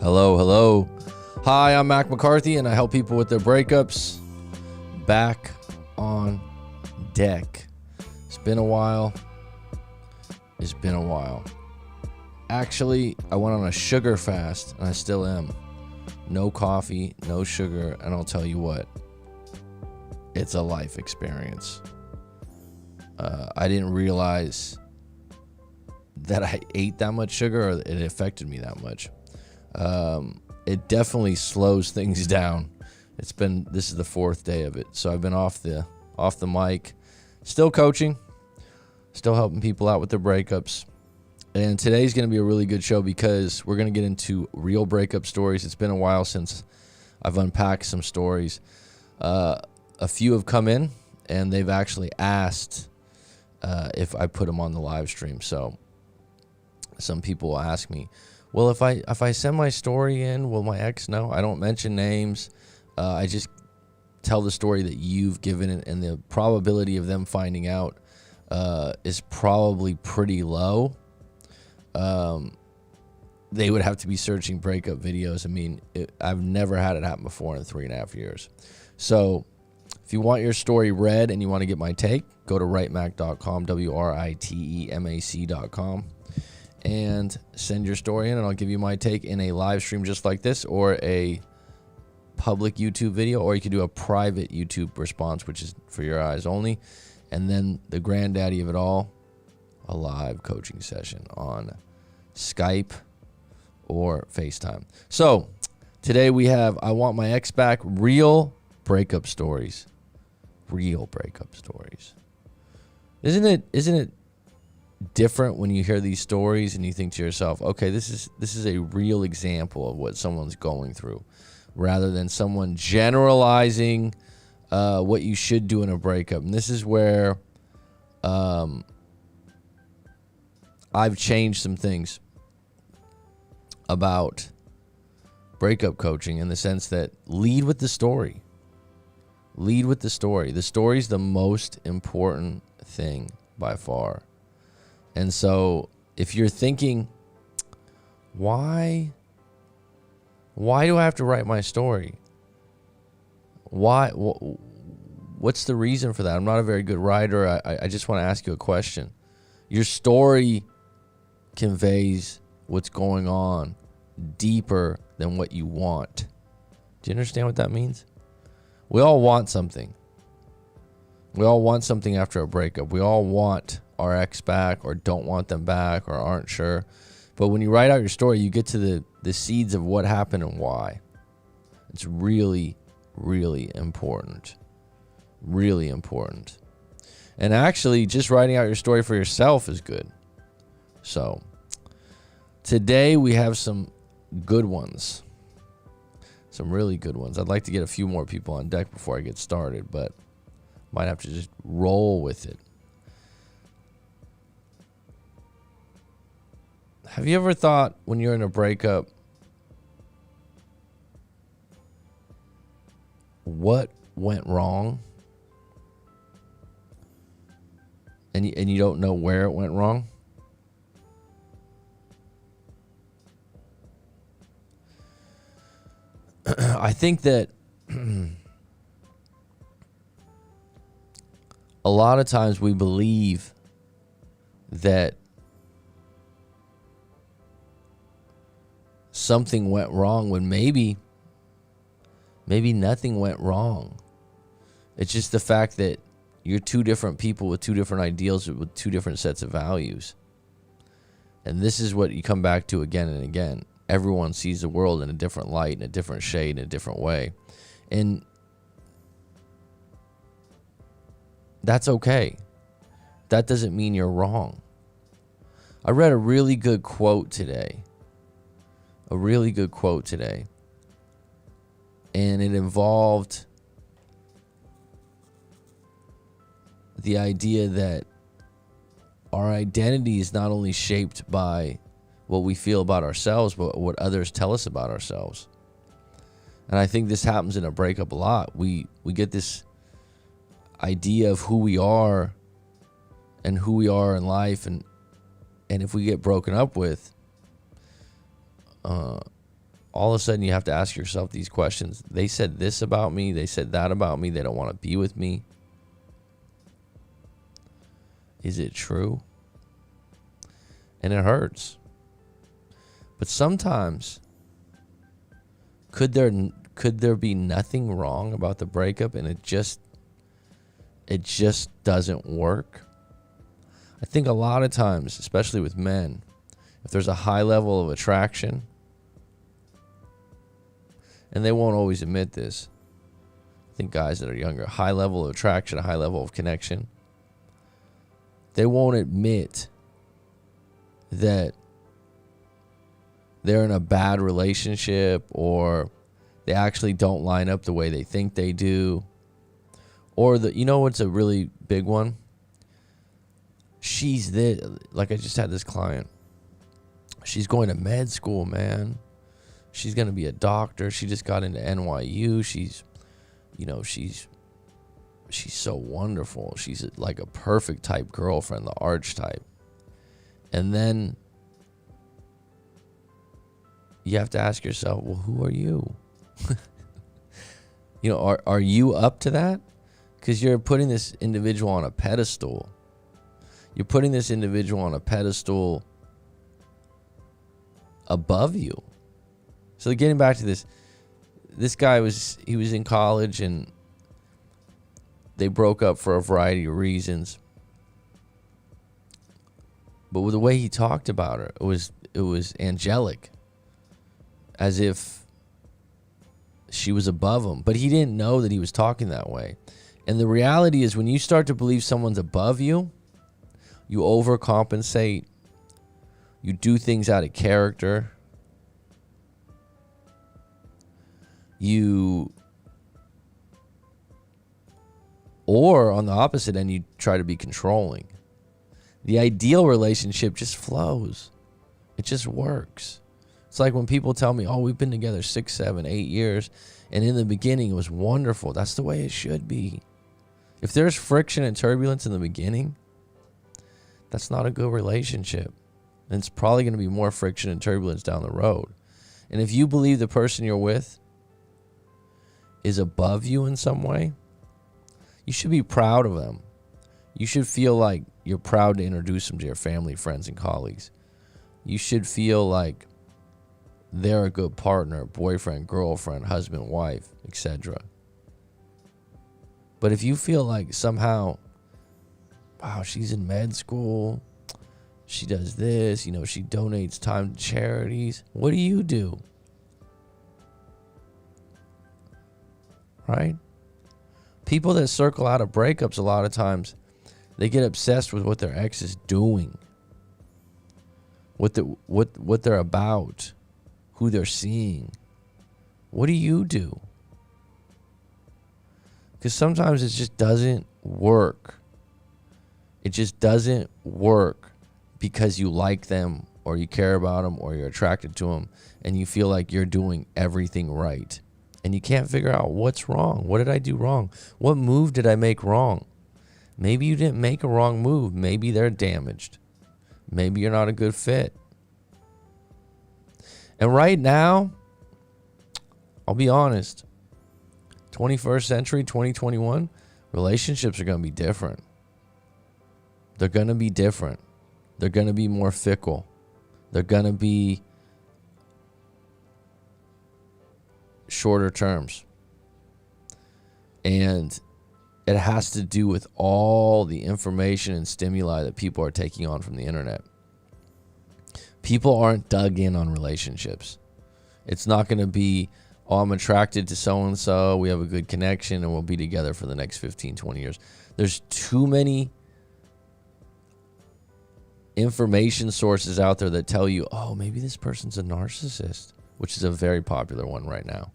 Hello, hello. Hi, I'm Mac McCarthy, and I help people with their breakups. Back on deck. It's been a while. Actually, I went on a sugar fast, and I still am. No coffee, no sugar, and I'll tell you what, it's a life experience. I didn't realize that I ate that much sugar, or it affected me that much. It definitely slows things down. This is the fourth day of it, so I've been off the mic, still coaching, still helping people out with their breakups. And today's going to be a really good show because we're going to get into real breakup stories. It's been a while since I've unpacked some stories. A few have come in, and they've actually asked if I put them on the live stream. So some people will ask me, well, if I send my story in, will my ex know? I don't mention names. I just tell the story that you've given it, and the probability of them finding out is probably pretty low. They would have to be searching breakup videos. I mean, I've never had it happen before in 3.5 years. So if you want your story read and you want to get my take, go to writemac.com, WRITEMAC.com, and send your story in, and I'll give you my take in a live stream just like this, or a public YouTube video, or you can do a private YouTube response, which is for your eyes only. And then the granddaddy of it all, a live coaching session on Skype or FaceTime. So today we have I Want My Ex Back, real breakup stories. Real breakup stories. Isn't it different when you hear these stories and you think to yourself, okay, this is a real example of what someone's going through, rather than someone generalizing what you should do in a breakup. And this is where I've changed some things about breakup coaching, in the sense that lead with the story. Lead with the story. The story's the most important thing by far. And so if you're thinking, why do I have to write my story? What's the reason for that? I'm not a very good writer. I just want to ask you a question. Your story conveys what's going on deeper than what you want. Do you understand what that means? We all want something. We all want something after a breakup. We all want our ex back, or don't want them back, or aren't sure. But when you write out your story, you get to the seeds of what happened and why. It's really, really important. Really important. And actually, just writing out your story for yourself is good. So today we have some good ones. Some really good ones. I'd like to get a few more people on deck before I get started, but might have to just roll with it. Have you ever thought, when you're in a breakup, what went wrong? And you don't know where it went wrong? I think that a lot of times we believe that something went wrong when maybe nothing went wrong. It's just the fact that you're two different people with two different ideals, with two different sets of values. And this is what you come back to again and again. Everyone sees the world in a different light, in a different shade, in a different way. And that's okay. That doesn't mean you're wrong. I read a really good quote today. And it involved the idea that our identity is not only shaped by what we feel about ourselves, but what others tell us about ourselves. And I think this happens in a breakup a lot. We get this idea of who we are and who we are in life, and if we get broken up with, all of a sudden you have to ask yourself these questions. They said this about me. They said that about me. They don't want to be with me. Is it true? And it hurts. But sometimes, could there be nothing wrong about the breakup and it just doesn't work? I think a lot of times, especially with men, if there's a high level of attraction, and they won't always admit this, I think guys that are younger, high level of attraction, a high level of connection, they won't admit that they're in a bad relationship or they actually don't line up the way they think they do. Or you know what's a really big one? She's this, like I just had this client. She's going to med school, man. She's going to be a doctor. She just got into NYU. She's so wonderful. She's like a perfect type girlfriend, the archetype. And then you have to ask yourself, well, who are you? Are you up to that? Because you're putting this individual on a pedestal. You're putting this individual on a pedestal above you. So getting back to this guy was in college and they broke up for a variety of reasons. But with the way he talked about her, it was angelic, as if she was above him. But he didn't know that he was talking that way. And the reality is, when you start to believe someone's above you, you overcompensate. You do things out of character. Or on the opposite end, you try to be controlling. The ideal relationship just flows. It just works. It's like when people tell me, oh, we've been together 6, 7, 8 years, and in the beginning it was wonderful. That's the way it should be. If there's friction and turbulence in the beginning, that's not a good relationship. And it's probably going to be more friction and turbulence down the road. And if you believe the person you're with is above you in some way, you should be proud of them. You should feel like you're proud to introduce them to your family, friends, and colleagues. You should feel like they're a good partner, boyfriend, girlfriend, husband, wife, etc. But if you feel like somehow, wow, she's in med school, she does this, she donates time to charities, what do you do? Right? People that circle out of breakups, a lot of times, they get obsessed with what their ex is doing, what they're about, who they're seeing. What do you do? Because sometimes it just doesn't work. It just doesn't work because you like them or you care about them or you're attracted to them and you feel like you're doing everything right. And you can't figure out what's wrong. What did I do wrong? What move did I make wrong? Maybe you didn't make a wrong move. Maybe they're damaged. Maybe you're not a good fit. And right now, I'll be honest, 21st century, 2021, relationships are going to be different. They're going to be different. They're going to be more fickle. They're going to be shorter terms. And it has to do with all the information and stimuli that people are taking on from the internet. People aren't dug in on relationships. It's not going to be, oh, I'm attracted to so-and-so, we have a good connection, and we'll be together for the next 15, 20 years. There's too many information sources out there that tell you, oh, maybe this person's a narcissist, which is a very popular one right now.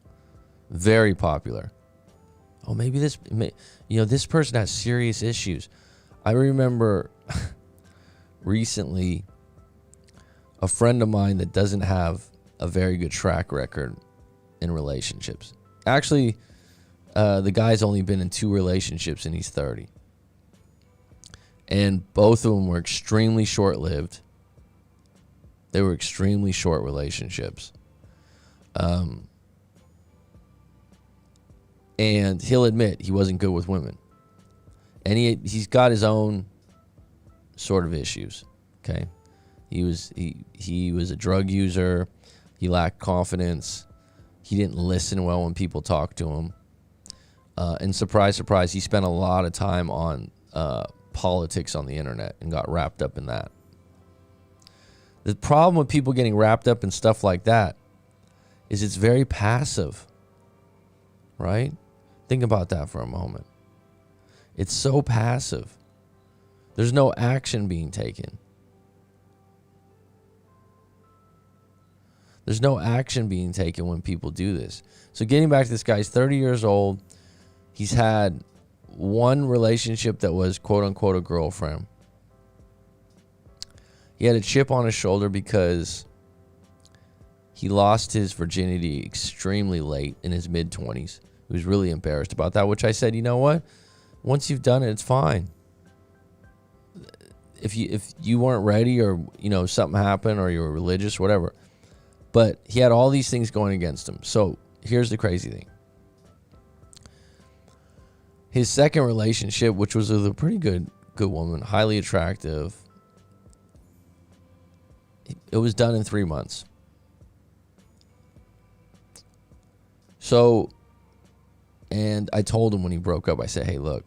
Very popular. Oh, maybe this person has serious issues. I remember recently a friend of mine that doesn't have a very good track record in relationships. Actually, the guy's only been in 2 relationships and he's 30. And both of them were extremely short-lived. They were extremely short relationships. And he'll admit he wasn't good with women. And he's got his own sort of issues. Okay. He was a drug user. He lacked confidence. He didn't listen well when people talked to him. And surprise, surprise, he spent a lot of time on politics on the internet and got wrapped up in that. The problem with people getting wrapped up in stuff like that is it's very passive, right? Think about that for a moment. It's so passive. There's no action being taken. There's no action being taken when people do this. So getting back to this guy, he's 30 years old. He's had one relationship that was quote unquote a girlfriend. He had a chip on his shoulder because he lost his virginity extremely late in his mid-20s. He was really embarrassed about that, which I said, you know what? Once you've done it, it's fine. If you weren't ready, or something happened, or you were religious, whatever. But he had all these things going against him. So here's the crazy thing. His second relationship, which was with a pretty good woman, highly attractive, it was done in 3 months. So, and I told him when he broke up, I said, hey, look,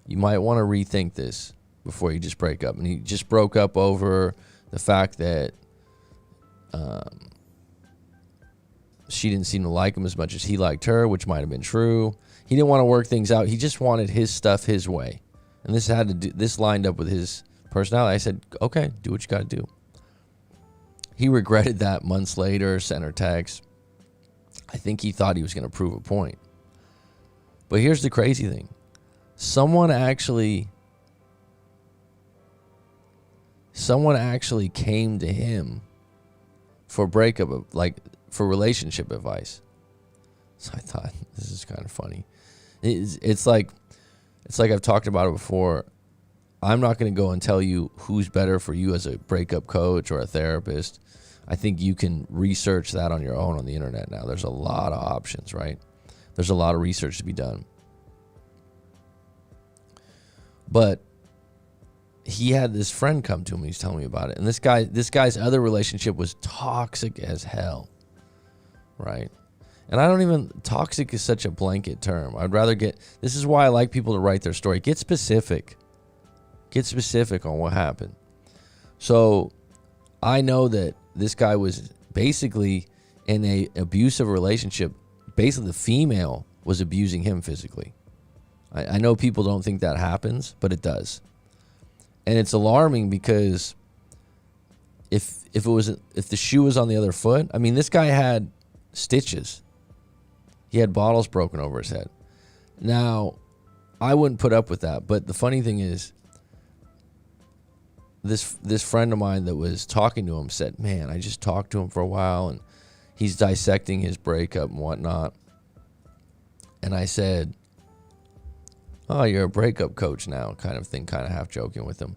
you might want to rethink this before you just break up. And he just broke up over the fact that she didn't seem to like him as much as he liked her, which might have been true. He didn't want to work things out. He just wanted his stuff his way. And this lined up with his personality. I said, okay, do what you got to do. He regretted that months later, sent her text. I think he thought he was going to prove a point. But here's the crazy thing. Someone actually came to him for breakup, like for relationship advice. So I thought, this is kind of funny. It's like I've talked about it before. I'm not going to go and tell you who's better for you as a breakup coach or a therapist. I think you can research that on your own on the internet now. There's a lot of options, right? There's a lot of research to be done. But he had this friend come to him. He's telling me about it. And this guy's other relationship was toxic as hell, right? And toxic is such a blanket term. I'd rather this is why I like people to write their story. Get specific. Get specific on what happened. So I know that this guy was basically in a abusive relationship. Basically, the female was abusing him physically. I know people don't think that happens, but it does. And it's alarming because if the shoe was on the other foot, I mean, this guy had stitches. He had bottles broken over his head. Now, I wouldn't put up with that. But the funny thing is, this friend of mine that was talking to him said, man, I just talked to him for a while, and he's dissecting his breakup and whatnot. And I said, oh, you're a breakup coach now, kind of thing, kind of half joking with him.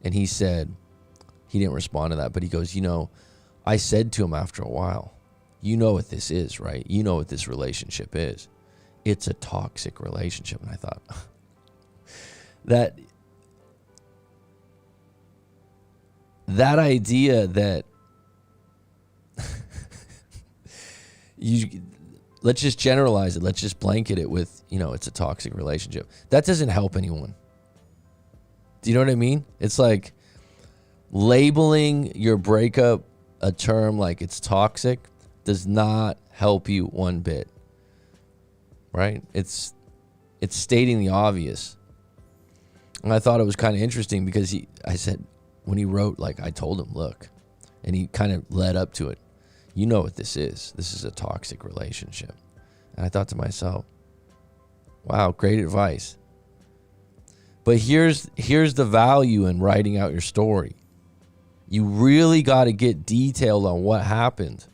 And he said, he didn't respond to that, but he goes, I said to him after a while, you know what this is, right? You know what this relationship is. It's a toxic relationship. And I thought that idea that let's just generalize it. Let's just blanket it with, it's a toxic relationship. That doesn't help anyone. Do you know what I mean? It's like labeling your breakup a term like it's toxic does not help you one bit, right? It's stating the obvious. And I thought it was kind of interesting because I said, when he wrote, I told him, look, and he kind of led up to it. You know what this is. This is a toxic relationship. And I thought to myself, wow, great advice. But here's the value in writing out your story. You really got to get detailed on what happened,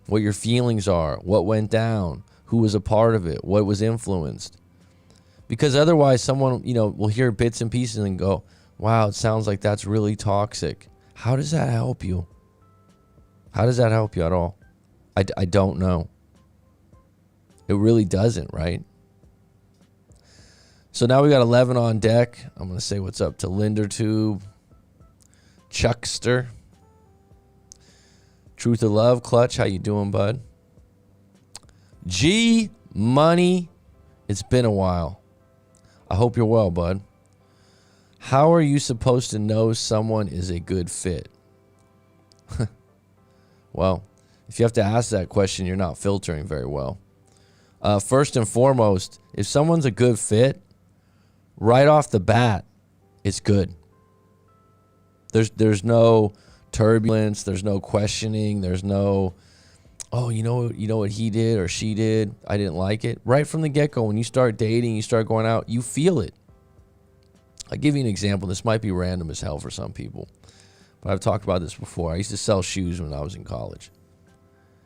what your feelings are, what went down, who was a part of it, what was influenced. Because otherwise someone, will hear bits and pieces and go, wow, it sounds like that's really toxic. How does that help you? How does that help you at all? I don't know. It really doesn't, right? So now we got 11 on deck. I'm going to say what's up to Lindertube, Chuckster, Truth of Love, Clutch. How you doing, bud? G Money. It's been a while. I hope you're well, bud. How are you supposed to know someone is a good fit? Well, if you have to ask that question, you're not filtering very well. First and foremost, if someone's a good fit, right off the bat, it's good. There's no turbulence. There's no questioning. There's no, oh, you know what he did or she did. I didn't like it. Right from the get-go, when you start dating, you start going out, you feel it. I'll give you an example. This might be random as hell for some people, but I've talked about this before. I used to sell shoes when I was in college.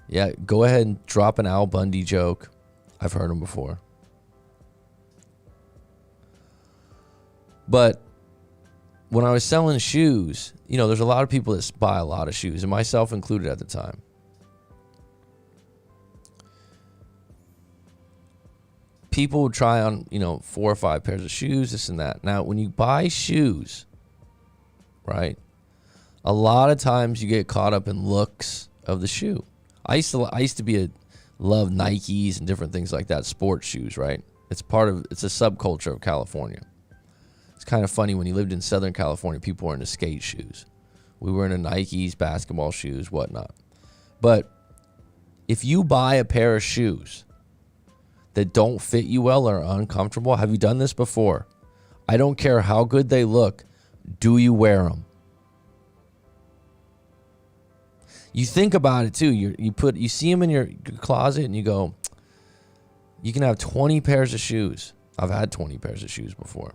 Yeah, go ahead and drop an Al Bundy joke. I've heard them before. But when I was selling shoes, you know, there's a lot of people that buy a lot of shoes, and myself included at the time. People would try on, 4 or 5 pairs of shoes, this and that. Now, when you buy shoes, right, a lot of times you get caught up in looks of the shoe. I used to love Nikes and different things like that, sports shoes, right? It's a subculture of California. It's kind of funny, when you lived in Southern California, people were into skate shoes. We were into Nikes, basketball shoes, whatnot. But if you buy a pair of shoes that don't fit you well or are uncomfortable, have you done this before? I don't care how good they look. Do you wear them? You think about it too. You see them in your closet and you go, you can have 20 pairs of shoes. I've had 20 pairs of shoes before.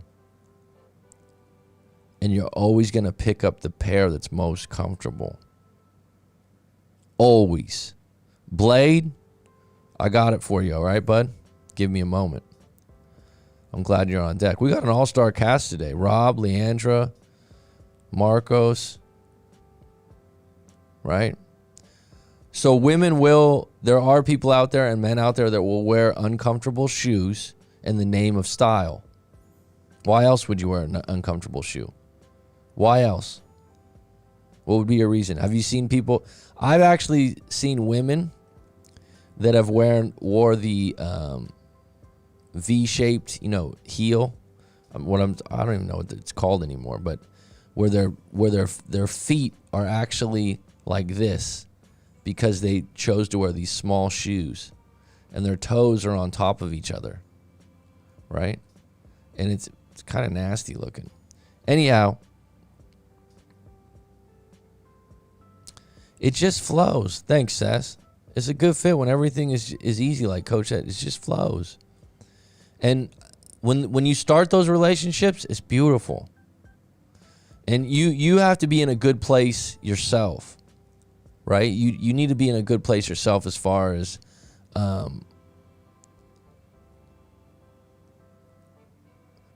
And you're always going to pick up the pair that's most comfortable. Always. Blade, I got it for you, all right, bud? Give me a moment. I'm glad you're on deck. We got an all-star cast today. Rob, Leandra, Marcos, right? So there are people out there and men out there that will wear uncomfortable shoes in the name of style. Why else would you wear an uncomfortable shoe? Why else? What would be your reason? Have you seen people? I've actually seen women that have wore the V-shaped, heel. I don't even know what it's called anymore, but where their feet are actually like this because they chose to wear these small shoes, and their toes are on top of each other, right? And it's kind of nasty looking. Anyhow, it just flows. Thanks, Sess. It's a good fit when everything is easy, like Coach said. It just flows. And when you start those relationships, it's beautiful. And you have to be in a good place yourself, right? You need to be in a good place yourself as far as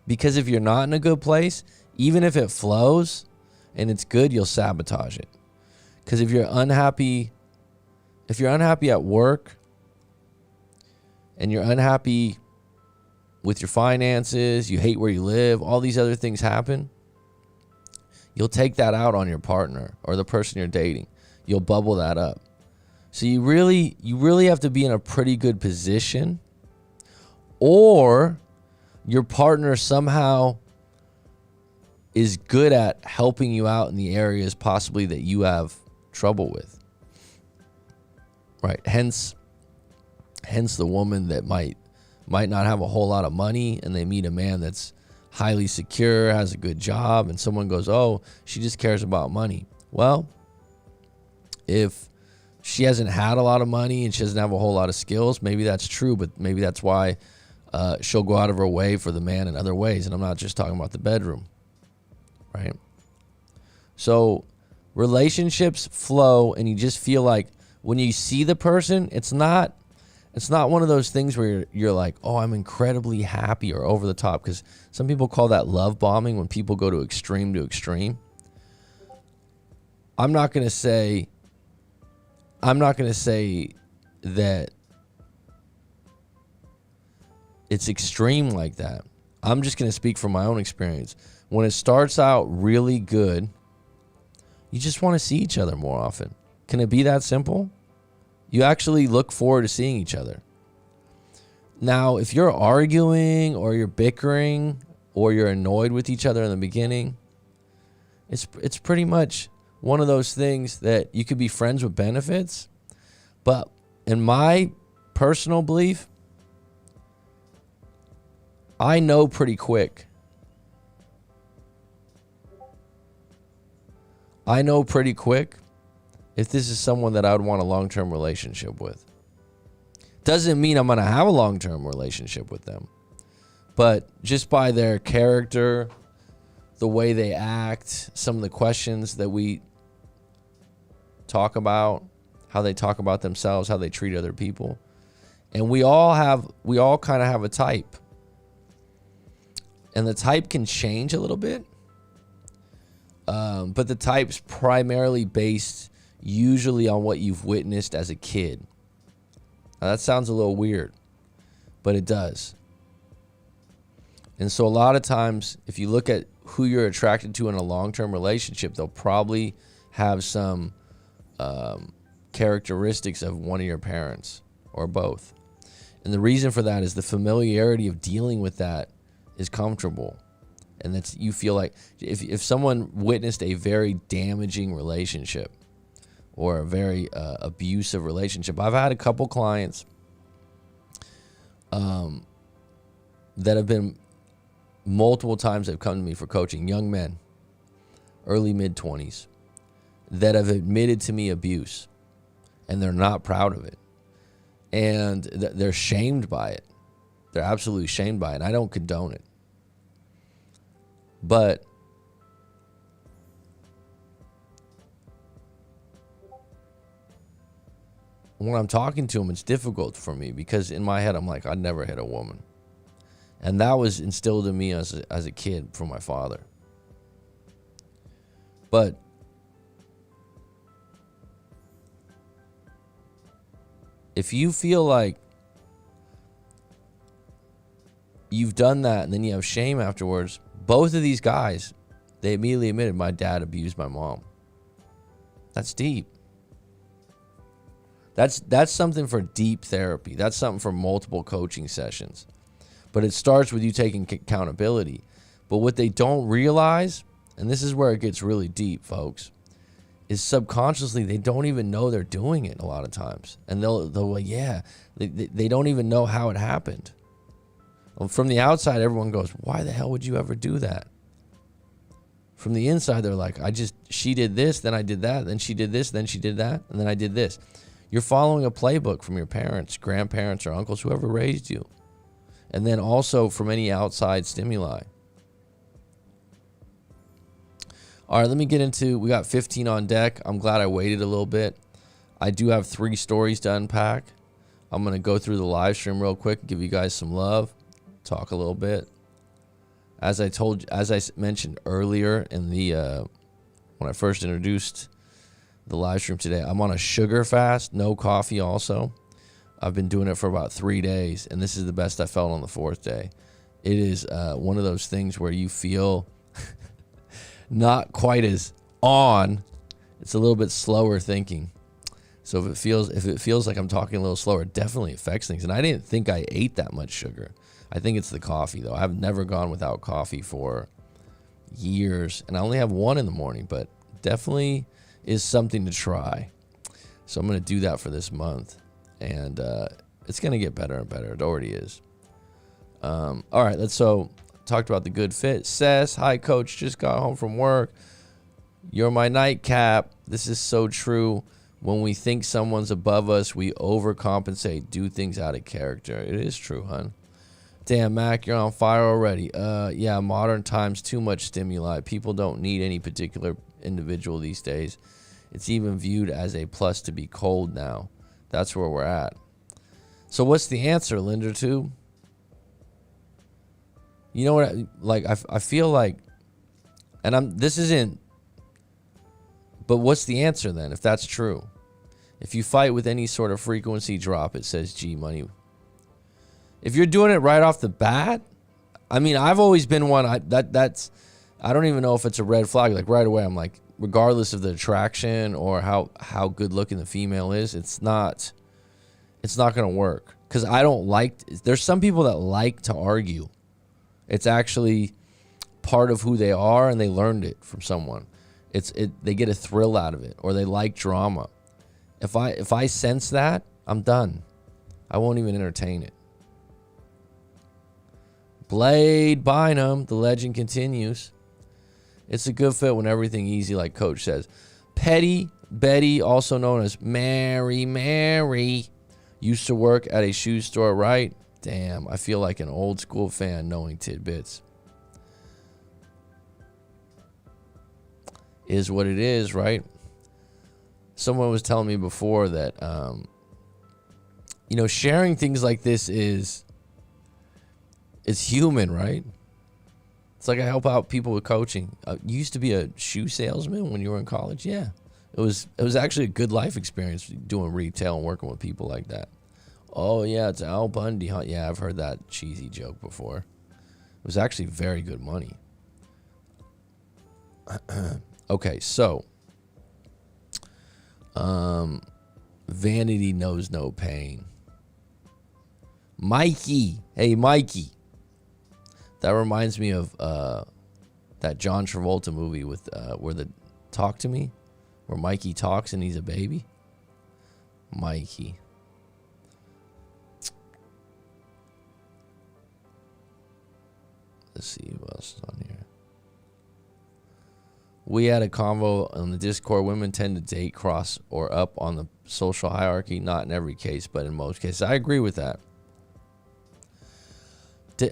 because if you're not in a good place, even if it flows and it's good, you'll sabotage it. Because if you're unhappy at work and you're unhappy with your finances, you hate where you live, all these other things happen, you'll take that out on your partner or the person you're dating. You'll bubble that up. So you really have to be in a pretty good position, or your partner somehow is good at helping you out in the areas possibly that you have trouble with. Right. Hence the woman that might not have a whole lot of money, and they meet a man that's highly secure, has a good job, and someone goes, oh, she just cares about money. Well, if she hasn't had a lot of money and she doesn't have a whole lot of skills, maybe that's true, but maybe that's why she'll go out of her way for the man in other ways. And I'm not just talking about the bedroom, right? So relationships flow, and you just feel like when you see the person, it's not one of those things where you're like, oh, I'm incredibly happy or over the top, because some people call that love bombing when people go to extreme to extreme. I'm not going to say that it's extreme like that. I'm just going to speak from my own experience. When it starts out really good, you just want to see each other more often. Can it be that simple? You actually look forward to seeing each other. Now, if you're arguing or you're bickering or you're annoyed with each other in the beginning, it's pretty much one of those things that you could be friends with benefits. But in my personal belief, I know pretty quick. I know pretty quick if this is someone that I would want a long-term relationship with. Doesn't mean I'm going to have a long-term relationship with them. But just by their character, the way they act, some of the questions that we talk about, how they talk about themselves, how they treat other people. And we all kind of have a type. And the type can change a little bit. But the type's primarily based usually on what you've witnessed as a kid. Now, that sounds a little weird, but it does. And so a lot of times, if you look at who you're attracted to in a long-term relationship, they'll probably have some characteristics of one of your parents or both. And the reason for that is the familiarity of dealing with that is comfortable. And that's, you feel like if someone witnessed a very damaging relationship or a very abusive relationship. I've had a couple clients that have been multiple times they've come to me for coaching, young men, early mid-20s, that have admitted to me abuse, and they're not proud of it. And they're shamed by it. They're absolutely shamed by it. And I don't condone it. But when I'm talking to them, it's difficult for me because in my head, I'm like, I'd never hit a woman. And that was instilled in me as a kid from my father. But if you feel like you've done that and then you have shame afterwards, both of these guys, they immediately admitted, my dad abused my mom. That's deep. That's something for deep therapy. That's something for multiple coaching sessions. But it starts with you taking accountability. But what they don't realize, and this is where it gets really deep, folks, is subconsciously they don't even know they're doing it a lot of times. And they'll like, yeah, they don't even know how it happened. Well, from the outside, everyone goes, why the hell would you ever do that? From the inside, they're like, she did this, then I did that, then she did this, then she did that, and then I did this. You're following a playbook from your parents, grandparents, or uncles, whoever raised you. And then also from any outside stimuli. All right, let me get into, we got 15 on deck. I'm glad I waited a little bit. I do have 3 stories to unpack. I'm going to go through the live stream real quick, give you guys some love, talk a little bit. As I mentioned earlier in the when I first introduced the live stream today, I'm on a sugar fast, no coffee also. I've been doing it for about 3 days, and this is the best I felt on the 4th day. It is one of those things where you feel not quite as on. It's a little bit slower thinking. So if it feels like I'm talking a little slower, it definitely affects things. And I didn't think I ate that much sugar. I think it's the coffee, though. I've never gone without coffee for years, and I only have 1 in the morning, but definitely is something to try. So I'm going to do that for this month, and it's going to get better and better. It already is. All right, talked about the good fit. Sess, hi, coach, just got home from work. You're my nightcap. This is so true. When we think someone's above us, we overcompensate, do things out of character. It is true, hun. Damn, Mac, you're on fire already. Yeah, modern times, too much stimuli. People don't need any particular individual these days. It's even viewed as a plus to be cold now. That's where we're at. So what's the answer, Linder 2? You know what? I feel like, and this isn't. But what's the answer then? If that's true, If you fight with any sort of frequency, drop it, says G Money. If you're doing it right off the bat, I mean, I've always been one. I don't even know if it's a red flag. Like right away, I'm like, regardless of the attraction or how good looking the female is, it's not gonna work. Because I don't like. There's some people that like to argue. It's actually part of who they are, and they learned it from someone. They get a thrill out of it, or they like drama. If I sense that, I'm done. I won't even entertain it. Blade Bynum, the legend continues. It's a good fit when everything easy, like Coach says. Petty Betty, also known as Mary, used to work at a shoe store, right? Damn, I feel like an old school fan knowing tidbits. Is what it is, right? Someone was telling me before that, sharing things like this is human, right? It's like I help out people with coaching. You used to be a shoe salesman when you were in college? Yeah. It was actually a good life experience doing retail and working with people like that. Oh, yeah, it's Al Bundy, huh? Yeah, I've heard that cheesy joke before. It was actually very good money. Okay, so Vanity knows no pain. Mikey. Hey, Mikey. That reminds me of that John Travolta movie with where the Talk to Me, where Mikey talks and he's a baby. Mikey. Let's see what else is on here. We had a convo on the Discord. Women tend to date cross or up on the social hierarchy. Not in every case, but in most cases. I agree with that.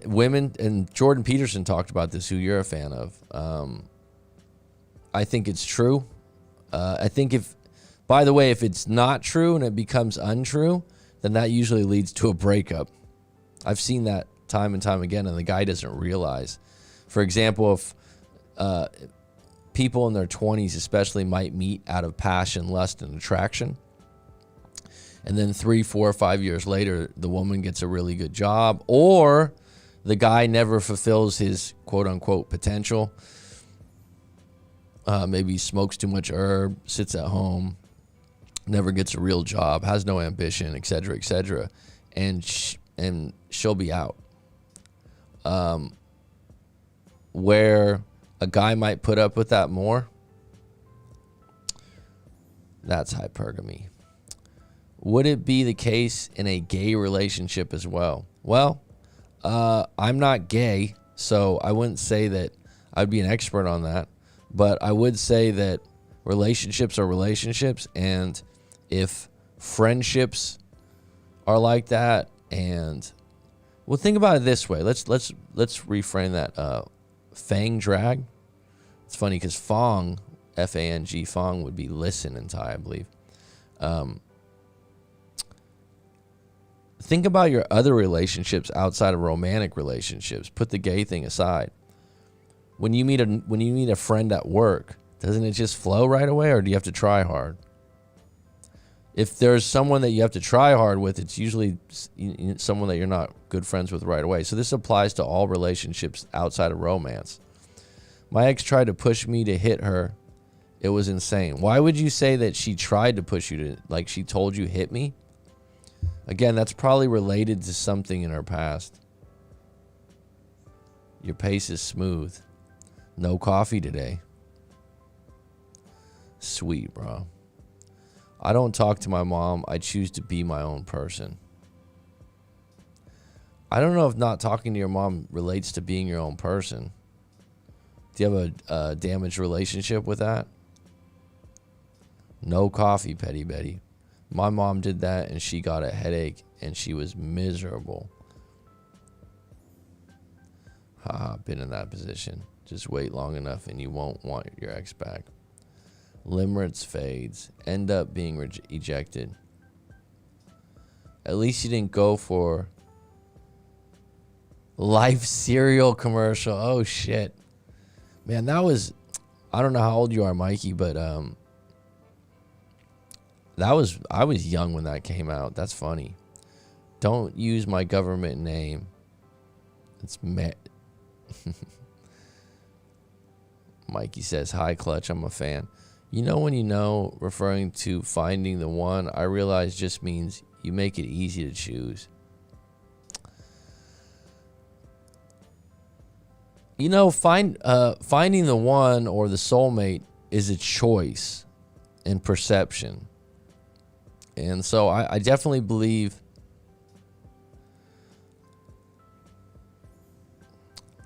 Women, and Jordan Peterson talked about this, who you're a fan of. I think it's true. I think by the way, if it's not true and it becomes untrue, then that usually leads to a breakup. I've seen that time and time again, and the guy doesn't realize. For example, if people in their 20s especially might meet out of passion, lust, and attraction, and then 3, 4, 5 years later, the woman gets a really good job, or the guy never fulfills his quote-unquote potential. Maybe smokes too much herb, sits at home, never gets a real job, has no ambition, etc., etc., and she'll be out. Where a guy might put up with that more, that's hypergamy. Would it be the case in a gay relationship as well? Well, I'm not gay, so I wouldn't say that I'd be an expert on that. But I would say that relationships are relationships, and if friendships are like that, and well, think about it this way. Let's reframe that. Fang drag. It's funny because Fong, F-A-N-G, Fong would be listen in Thai, I believe. Think about your other relationships outside of romantic relationships. Put the gay thing aside. When you meet a friend at work, doesn't it just flow right away, or do you have to try hard? If there's someone that you have to try hard with, it's usually someone that you're not good friends with right away. So this applies to all relationships outside of romance. My ex tried to push me to hit her. It was insane. Why would you say that she tried to push you to, like she told you hit me? Again, that's probably related to something in her past. Your pace is smooth. No coffee today. Sweet, bro. I don't talk to my mom. I choose to be my own person. I don't know if not talking to your mom relates to being your own person. Do you have a damaged relationship with that? No coffee, Petty Betty. My mom did that and she got a headache and she was miserable. Haha, been in that position. Just wait long enough and you won't want your ex back. Limerence fades. End up being ejected. At least you didn't go for Life cereal commercial. Oh, shit. Man, that was... I don't know how old you are, Mikey, but I was young when that came out. That's funny. Don't use my government name. It's Mikey says, hi, Clutch. I'm a fan. You know when you know, referring to finding the one, I realize just means you make it easy to choose. You know, finding the one or the soulmate is a choice and perception. And so I definitely believe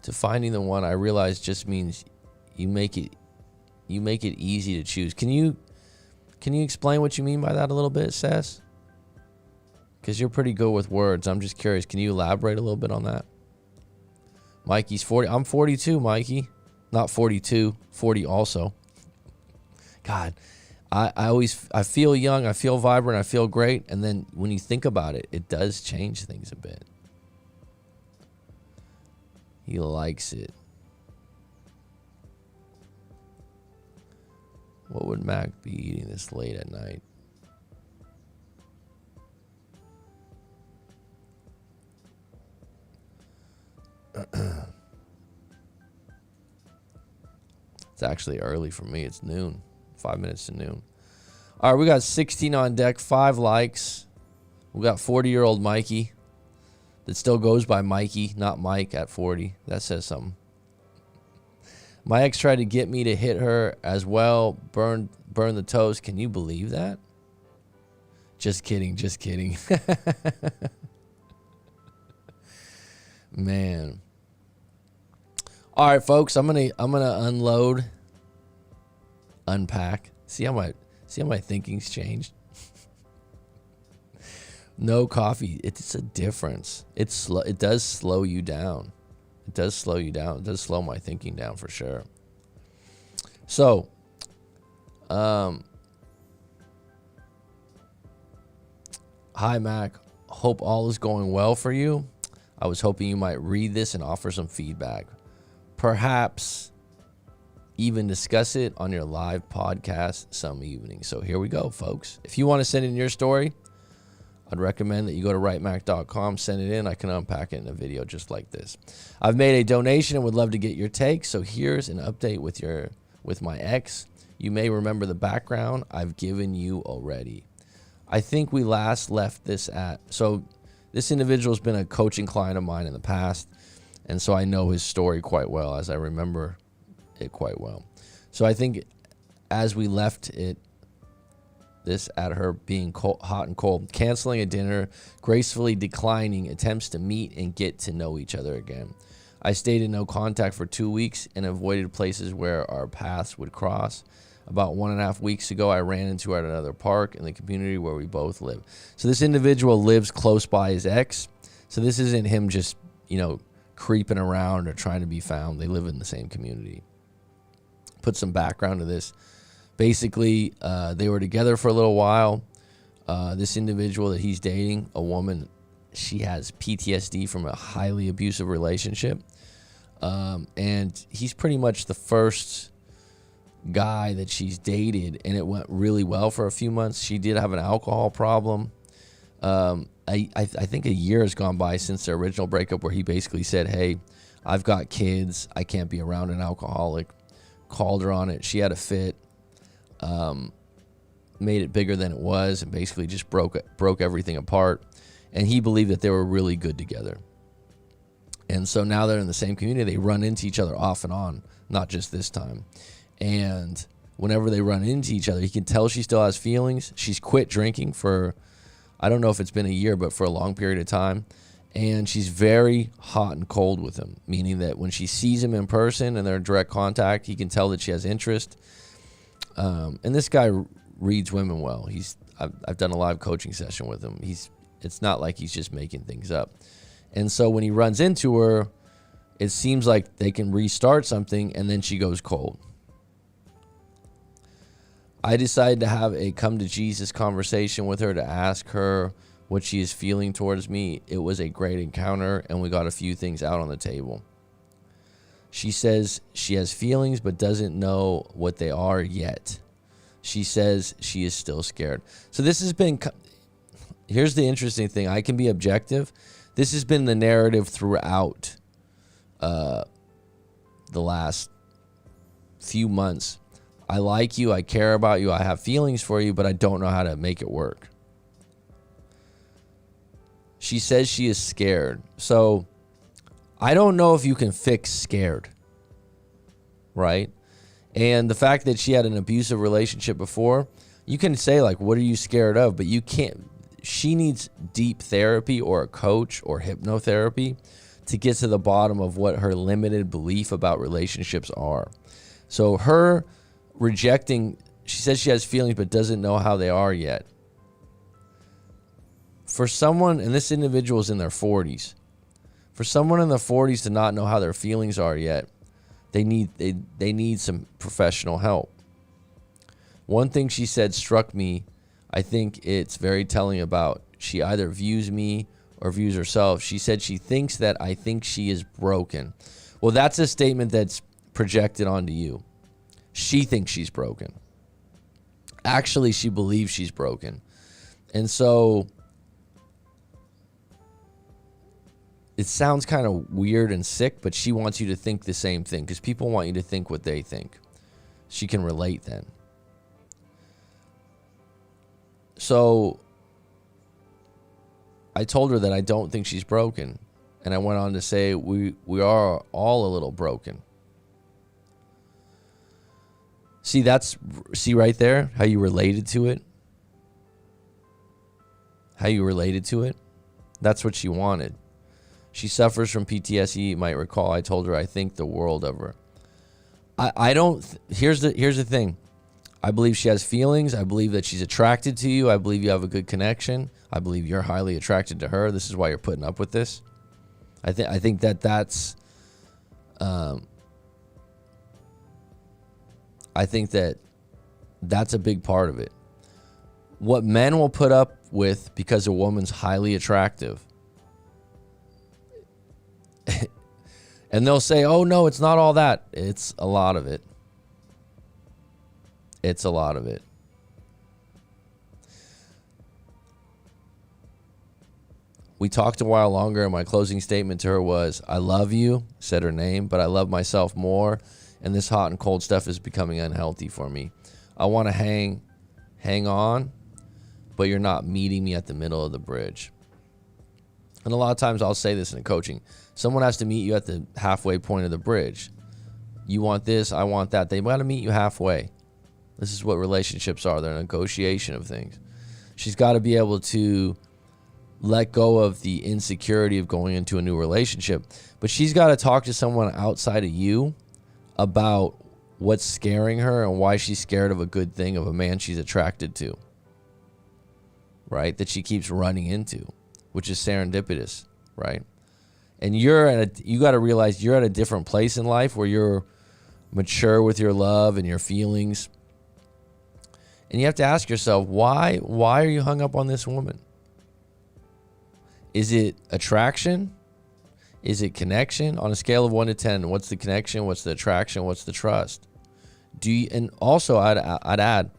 to finding the one, I realize just means you make it easy to choose. Can you explain what you mean by that a little bit, Sess? Because you're pretty good with words. I'm just curious. Can you elaborate a little bit on that? Mikey's 40. I'm 42, Mikey. Not 42, 40 also. God, I feel young, I feel vibrant, I feel great. And then when you think about it, it does change things a bit. He likes it. What would Mac be eating this late at night? It's actually early for me. It's noon. 5 minutes to noon. All right, we got 16 on deck, 5 likes. We got 40-year-old Mikey that still goes by Mikey, not Mike at 40. That says something. My ex tried to get me to hit her as well. Burn the toast. Can you believe that? Just kidding. Just kidding. Man. All right, folks. I'm gonna unload, unpack. See how my thinking's changed. No coffee. It's a difference. It does slow you down. It does slow you down. It does slow my thinking down for sure. So, hi, Mac. Hope all is going well for you. I was hoping you might read this and offer some feedback. Perhaps even discuss it on your live podcast some evening. So here we go, folks. If you want to send in your story, I'd recommend that you go to writemac.com, send it in. I can unpack it in a video just like this. I've made a donation and would love to get your take. So here's an update with my ex. You may remember the background I've given you already. I think we last left this at, so this individual's been a coaching client of mine in the past, and so I know his story quite well, as I remember it quite well. So I think as we left this at her being hot and cold, canceling a dinner, gracefully declining attempts to meet and get to know each other again. I stayed in no contact for 2 weeks and avoided places where our paths would cross. About 1.5 weeks ago, I ran into her at another park in the community where we both live. So this individual lives close by his ex. So this isn't him just, creeping around or trying to be found. They live in the same community. Put some background to this. Basically, they were together for a little while. This individual that he's dating, a woman, she has PTSD from a highly abusive relationship. And he's pretty much the first guy that she's dated, and it went really well for a few months. She did have an alcohol problem. I think a year has gone by since their original breakup, where he basically said, hey, I've got kids. I can't be around an alcoholic. Called her on it. She had a fit. Made it bigger than it was, and basically just broke everything apart. And he believed that they were really good together. And so now they're in the same community. They run into each other off and on, not just this time. And whenever they run into each other, he can tell she still has feelings. She's quit drinking for, I don't know if it's been a year, but for a long period of time. And she's very hot and cold with him, meaning that when she sees him in person and they're in direct contact, he can tell that she has interest. And this guy reads women well. I've done a live coaching session with him. It's not like he's just making things up. And so when he runs into her, it seems like they can restart something, and then she goes cold. I decided to have a come to Jesus conversation with her to ask her what she is feeling towards me. It was a great encounter, and we got a few things out on the table. She says she has feelings but doesn't know what they are yet. She says she is still scared. So this has been, here's the interesting thing. I can be objective. This has been the narrative throughout the last few months. I like you. I care about you. I have feelings for you, but I don't know how to make it work. She says she is scared. So I don't know if you can fix scared, right? And the fact that she had an abusive relationship before, you can say like, what are you scared of? But you can't. She needs deep therapy or a coach or hypnotherapy to get to the bottom of what her limited belief about relationships are. So her rejecting, she says she has feelings but doesn't know how they are yet. For someone, and this individual is in their 40s, for someone in their 40s to not know how their feelings are yet, they need some professional help. One thing she said struck me. I think it's very telling about, she either views me or views herself. She said she thinks that I think she is broken. Well, that's a statement that's projected onto you. She thinks she's broken. Actually, she believes she's broken. And so it sounds kind of weird and sick, but she wants you to think the same thing because people want you to think what they think. She can relate then. So I told her that I don't think she's broken. And I went on to say we are all a little broken. See right there how you related to it? How you related to it? That's what she wanted. She suffers from PTSD. You might recall I told her I think the world of her. I don't. Here's the thing. I believe she has feelings. I believe that she's attracted to you. I believe you have a good connection. I believe you're highly attracted to her. This is why you're putting up with this. I think that's. I think that's a big part of it. What men will put up with because a woman's highly attractive. And they'll say, oh, no, it's not all that. It's a lot of it. It's a lot of it. We talked a while longer, and my closing statement to her was, I love you, said her name, but I love myself more, and this hot and cold stuff is becoming unhealthy for me. I want to hang on, but you're not meeting me at the middle of the bridge. And a lot of times I'll say this in coaching. Someone has to meet you at the halfway point of the bridge. You want this, I want that. They've got to meet you halfway. This is what relationships are. They're a negotiation of things. She's got to be able to let go of the insecurity of going into a new relationship. But she's got to talk to someone outside of you about what's scaring her and why she's scared of a good thing of a man she's attracted to. Right? That she keeps running into, which is serendipitous, right? And you got to realize you're at a different place in life where you're mature with your love and your feelings. And you have to ask yourself, why are you hung up on this woman? Is it attraction? Is it connection? On a scale of 1 to 10, what's the connection? What's the attraction? What's the trust? And also I'd add,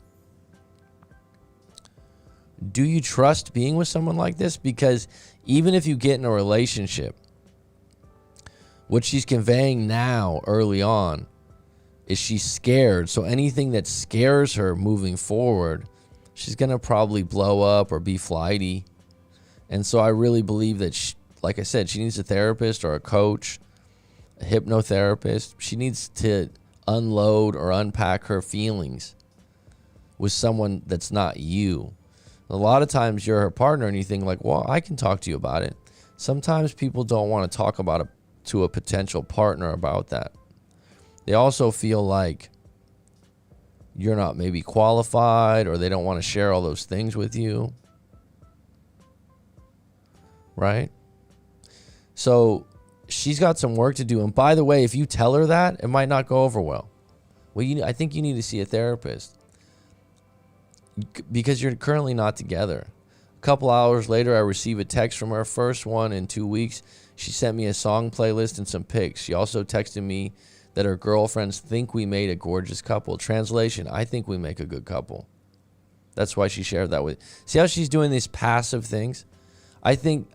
do you trust being with someone like this? Because even if you get in a relationship, what she's conveying now early on is she's scared. So anything that scares her moving forward, she's going to probably blow up or be flighty. And so I really believe that, like I said, she needs a therapist or a coach, a hypnotherapist. She needs to unload or unpack her feelings with someone that's not you. A lot of times you're her partner and you think like, well, I can talk to you about it. Sometimes people don't want to talk about it to a potential partner about that. They also feel like you're not maybe qualified, or they don't want to share all those things with you. Right? So she's got some work to do. And by the way, if you tell her that, it might not go over well. I think you need to see a therapist because you're currently not together. A couple hours later, I receive a text from her, first one in 2 weeks. She sent me a song playlist and some pics. She also texted me that her girlfriends think we made a gorgeous couple. Translation, I think we make a good couple. That's why she shared that with. See how she's doing these passive things? I think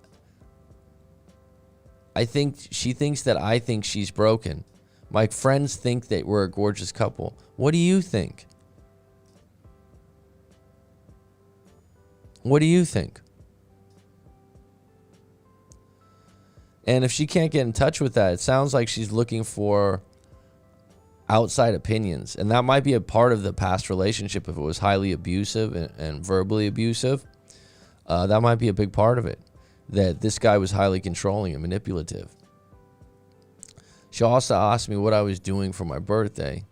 she thinks that I think she's broken. My friends think that we're a gorgeous couple. What do you think? What do you think? And if she can't get in touch with that, it sounds like she's looking for outside opinions. And that might be a part of the past relationship if it was highly abusive and verbally abusive. That might be a big part of it. That this guy was highly controlling and manipulative. She also asked me what I was doing for my birthday.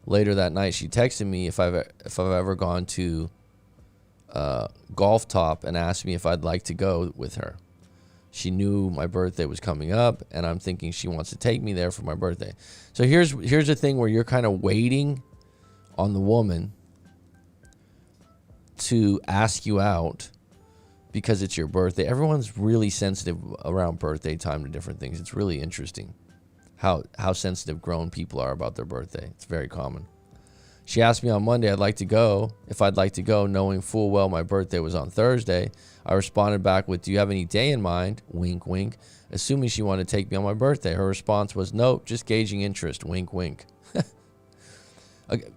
Later that night, she texted me if I've ever gone to Golf Top and asked me if I'd like to go with her. She knew my birthday was coming up, and I'm thinking she wants to take me there for my birthday. So here's the thing where you're kind of waiting on the woman to ask you out because it's your birthday. Everyone's really sensitive around birthday time to different things. It's really interesting how sensitive grown people are about their birthday. It's very common. She asked me on Monday if I'd like to go, knowing full well my birthday was on Thursday. I responded back with, do you have any day in mind? Wink, wink. Assuming she wanted to take me on my birthday. Her response was, nope, just gauging interest. Wink, wink. Okay.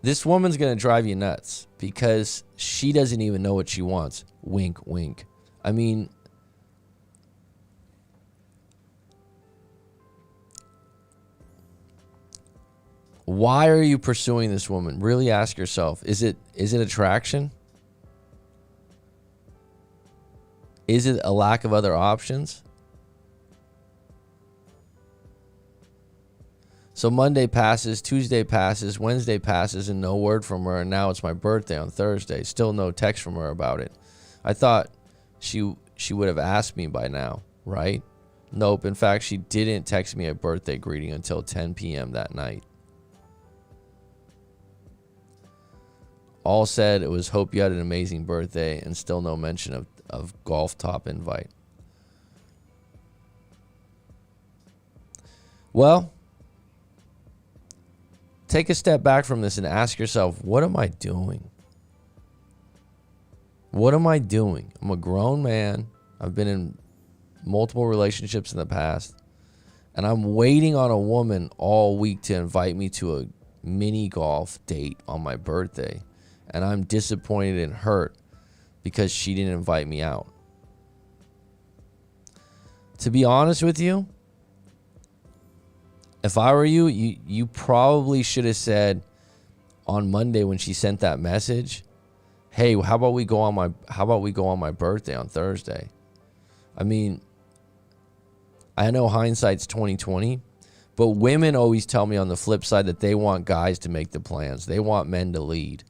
This woman's going to drive you nuts because she doesn't even know what she wants. Wink, wink. I mean, why are you pursuing this woman? Really ask yourself, is it attraction? Is it a lack of other options? So Monday passes, Tuesday passes, Wednesday passes, and no word from her. And now it's my birthday on Thursday. Still no text from her about it. I thought she would have asked me by now, right? Nope. In fact, she didn't text me a birthday greeting until 10 p.m. that night. All said, it was hope you had an amazing birthday, and still no mention of Golf Top invite. Well, take a step back from this and ask yourself, what am I doing? What am I doing? I'm a grown man. I've been in multiple relationships in the past, and I'm waiting on a woman all week to invite me to a mini golf date on my birthday. And I'm disappointed and hurt because she didn't invite me out. To be honest with you, if I were you, you probably should have said on Monday when she sent that message, hey, how about we go on my birthday on Thursday? I mean, I know hindsight's 20/20, but women always tell me on the flip side that they want guys to make the plans. They want men to lead.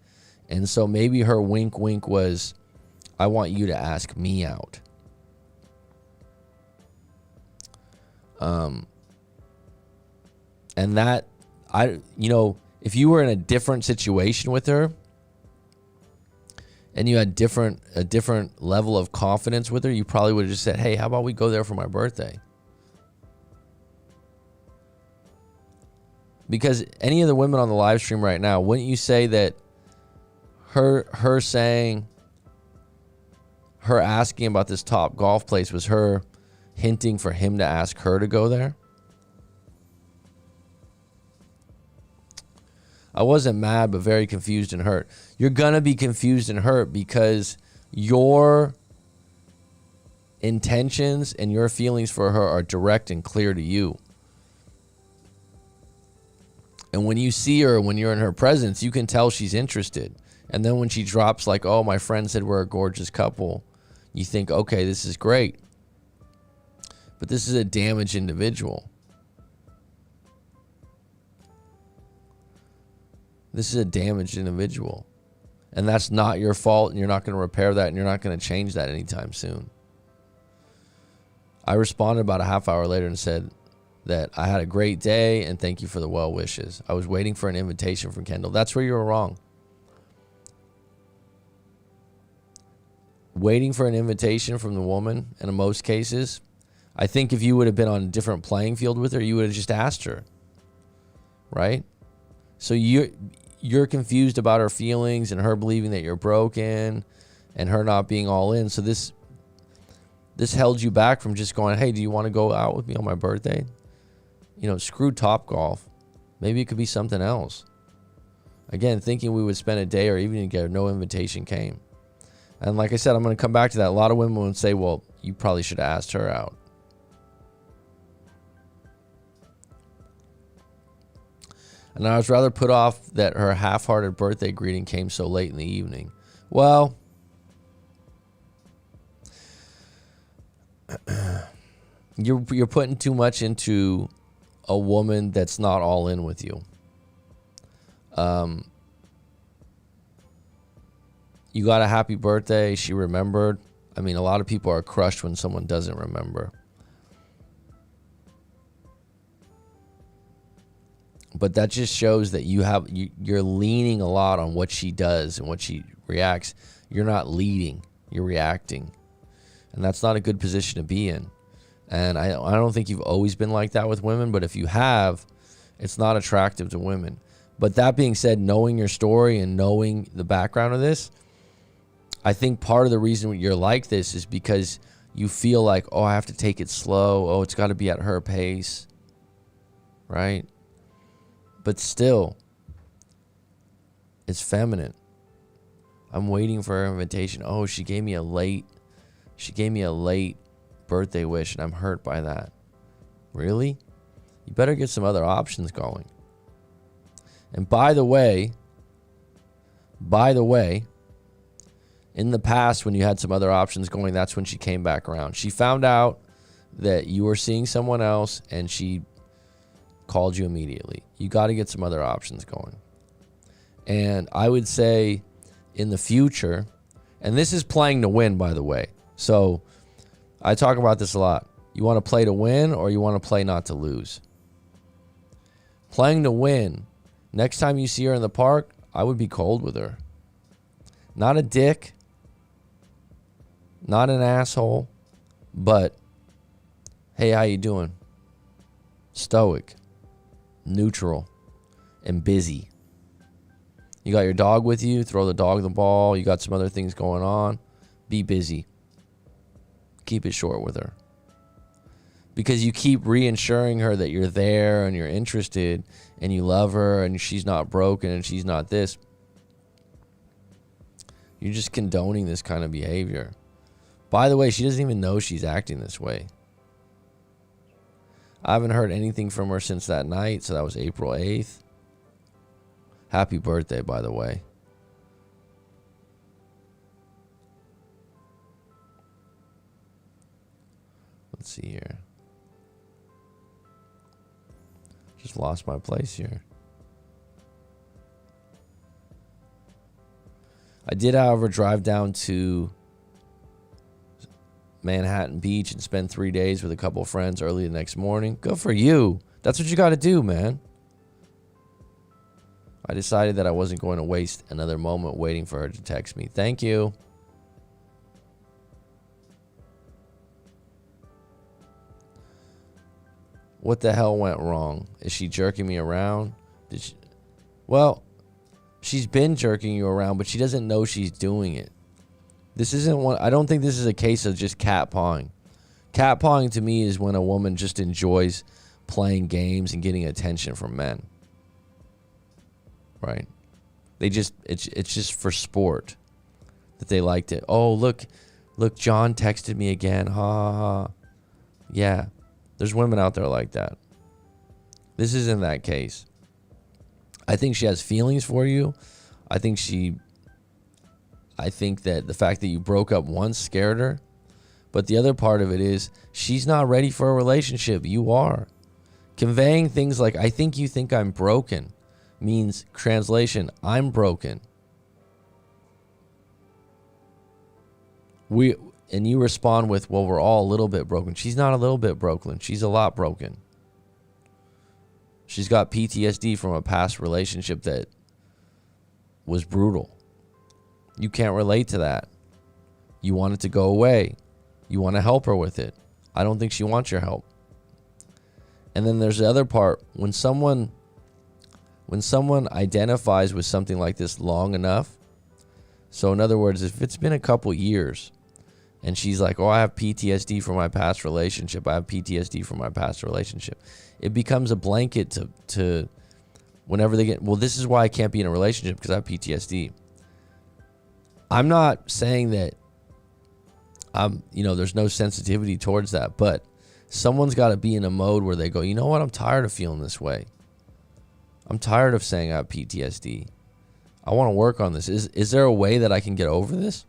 And so maybe her wink wink was, I want you to ask me out. And that, if you were in a different situation with her and you had a different level of confidence with her, you probably would have just said, hey, how about we go there for my birthday? Because any of the women on the live stream right now, wouldn't you say that her asking about this top golf place was her hinting for him to ask her to go there? I wasn't mad, but very confused and hurt. You're gonna be confused and hurt because your intentions and your feelings for her are direct and clear to you. And when you see her, when you're in her presence, you can tell she's interested. And then when she drops like, oh, my friend said we're a gorgeous couple, you think, okay, this is great. But this is a damaged individual. This is a damaged individual. And that's not your fault, and you're not going to repair that, and you're not going to change that anytime soon. I responded about a half hour later and said that I had a great day and thank you for the well wishes. I was waiting for an invitation from Kendall. That's where you were wrong. Waiting for an invitation from the woman, and in most cases, I think if you would have been on a different playing field with her, you would have just asked her, right? So you're confused about her feelings and her believing that you're broken and her not being all in. So this held you back from just going, hey, do you want to go out with me on my birthday? You know, screw Topgolf. Maybe it could be something else. Again, thinking we would spend a day or evening together, no invitation came. And like I said, I'm going to come back to that. A lot of women would say, well, you probably should have asked her out. And I was rather put off that her half-hearted birthday greeting came so late in the evening. Well, you're putting too much into a woman that's not all in with you. You got a happy birthday. She remembered. I mean, a lot of people are crushed when someone doesn't remember. But that just shows that you're leaning a lot on what she does and what she reacts. You're not leading. You're reacting. And that's not a good position to be in. And I don't think you've always been like that with women, but if you have, it's not attractive to women. But that being said, knowing your story and knowing the background of this, I think part of the reason you're like this is because you feel like, oh, I have to take it slow. Oh, it's got to be at her pace. Right? But still, it's feminine. I'm waiting for her invitation. Oh, she gave me a late birthday wish, and I'm hurt by that. Really? You better get some other options going. And by the way, in the past when you had some other options going, that's when she came back around. She found out that you were seeing someone else, and she called you immediately. You got to get some other options going. And I would say in the future, and this is playing to win, by the way. So I talk about this a lot. You want to play to win or you want to play not to lose? Playing to win, next time you see her in the park, I would be cold with her. Not a dick, not an asshole, but hey, how you doing? Stoic, neutral, and busy. You got your dog with you, throw the dog the ball. You got some other things going on. Be busy. Keep it short with her. Because you keep reassuring her that you're there and you're interested and you love her and she's not broken and she's not this. You're just condoning this kind of behavior. By the way, she doesn't even know she's acting this way. I haven't heard anything from her since that night, so that was April 8th. Happy birthday, by the way. Let's see here. Just lost my place here. I did, however, drive down to Manhattan Beach and spend 3 days with a couple of friends early the next morning. Good for you. That's what you got to do, man. I decided that I wasn't going to waste another moment waiting for her to text me. Thank you. What the hell went wrong? Is she jerking me around? Well, she's been jerking you around, but she doesn't know she's doing it. This isn't one. I don't think this is a case of just cat pawing. Cat pawing to me is when a woman just enjoys playing games and getting attention from men. Right? It's just for sport that they liked it. Oh, look, John texted me again. Ha ha ha. Yeah. There's women out there like that. This isn't that case. I think she has feelings for you. I think that the fact that you broke up once scared her. But the other part of it is she's not ready for a relationship. You are. Conveying things like, I think you think I'm broken, means, translation, I'm broken. And you respond with, well, we're all a little bit broken. She's not a little bit broken. She's a lot broken. She's got PTSD from a past relationship that was brutal. You can't relate to that. You want it to go away. You want to help her with it. I don't think she wants your help. And then there's the other part. When someone identifies with something like this long enough, so in other words, if it's been a couple years and she's like, oh, I have PTSD from my past relationship, I have PTSD from my past relationship, it becomes a blanket to whenever they get, well, this is why I can't be in a relationship because I have PTSD. I'm not saying that there's no sensitivity towards that, but someone's got to be in a mode where they go, you know what, I'm tired of feeling this way. I'm tired of saying I have PTSD. I want to work on this. Is there a way that I can get over this?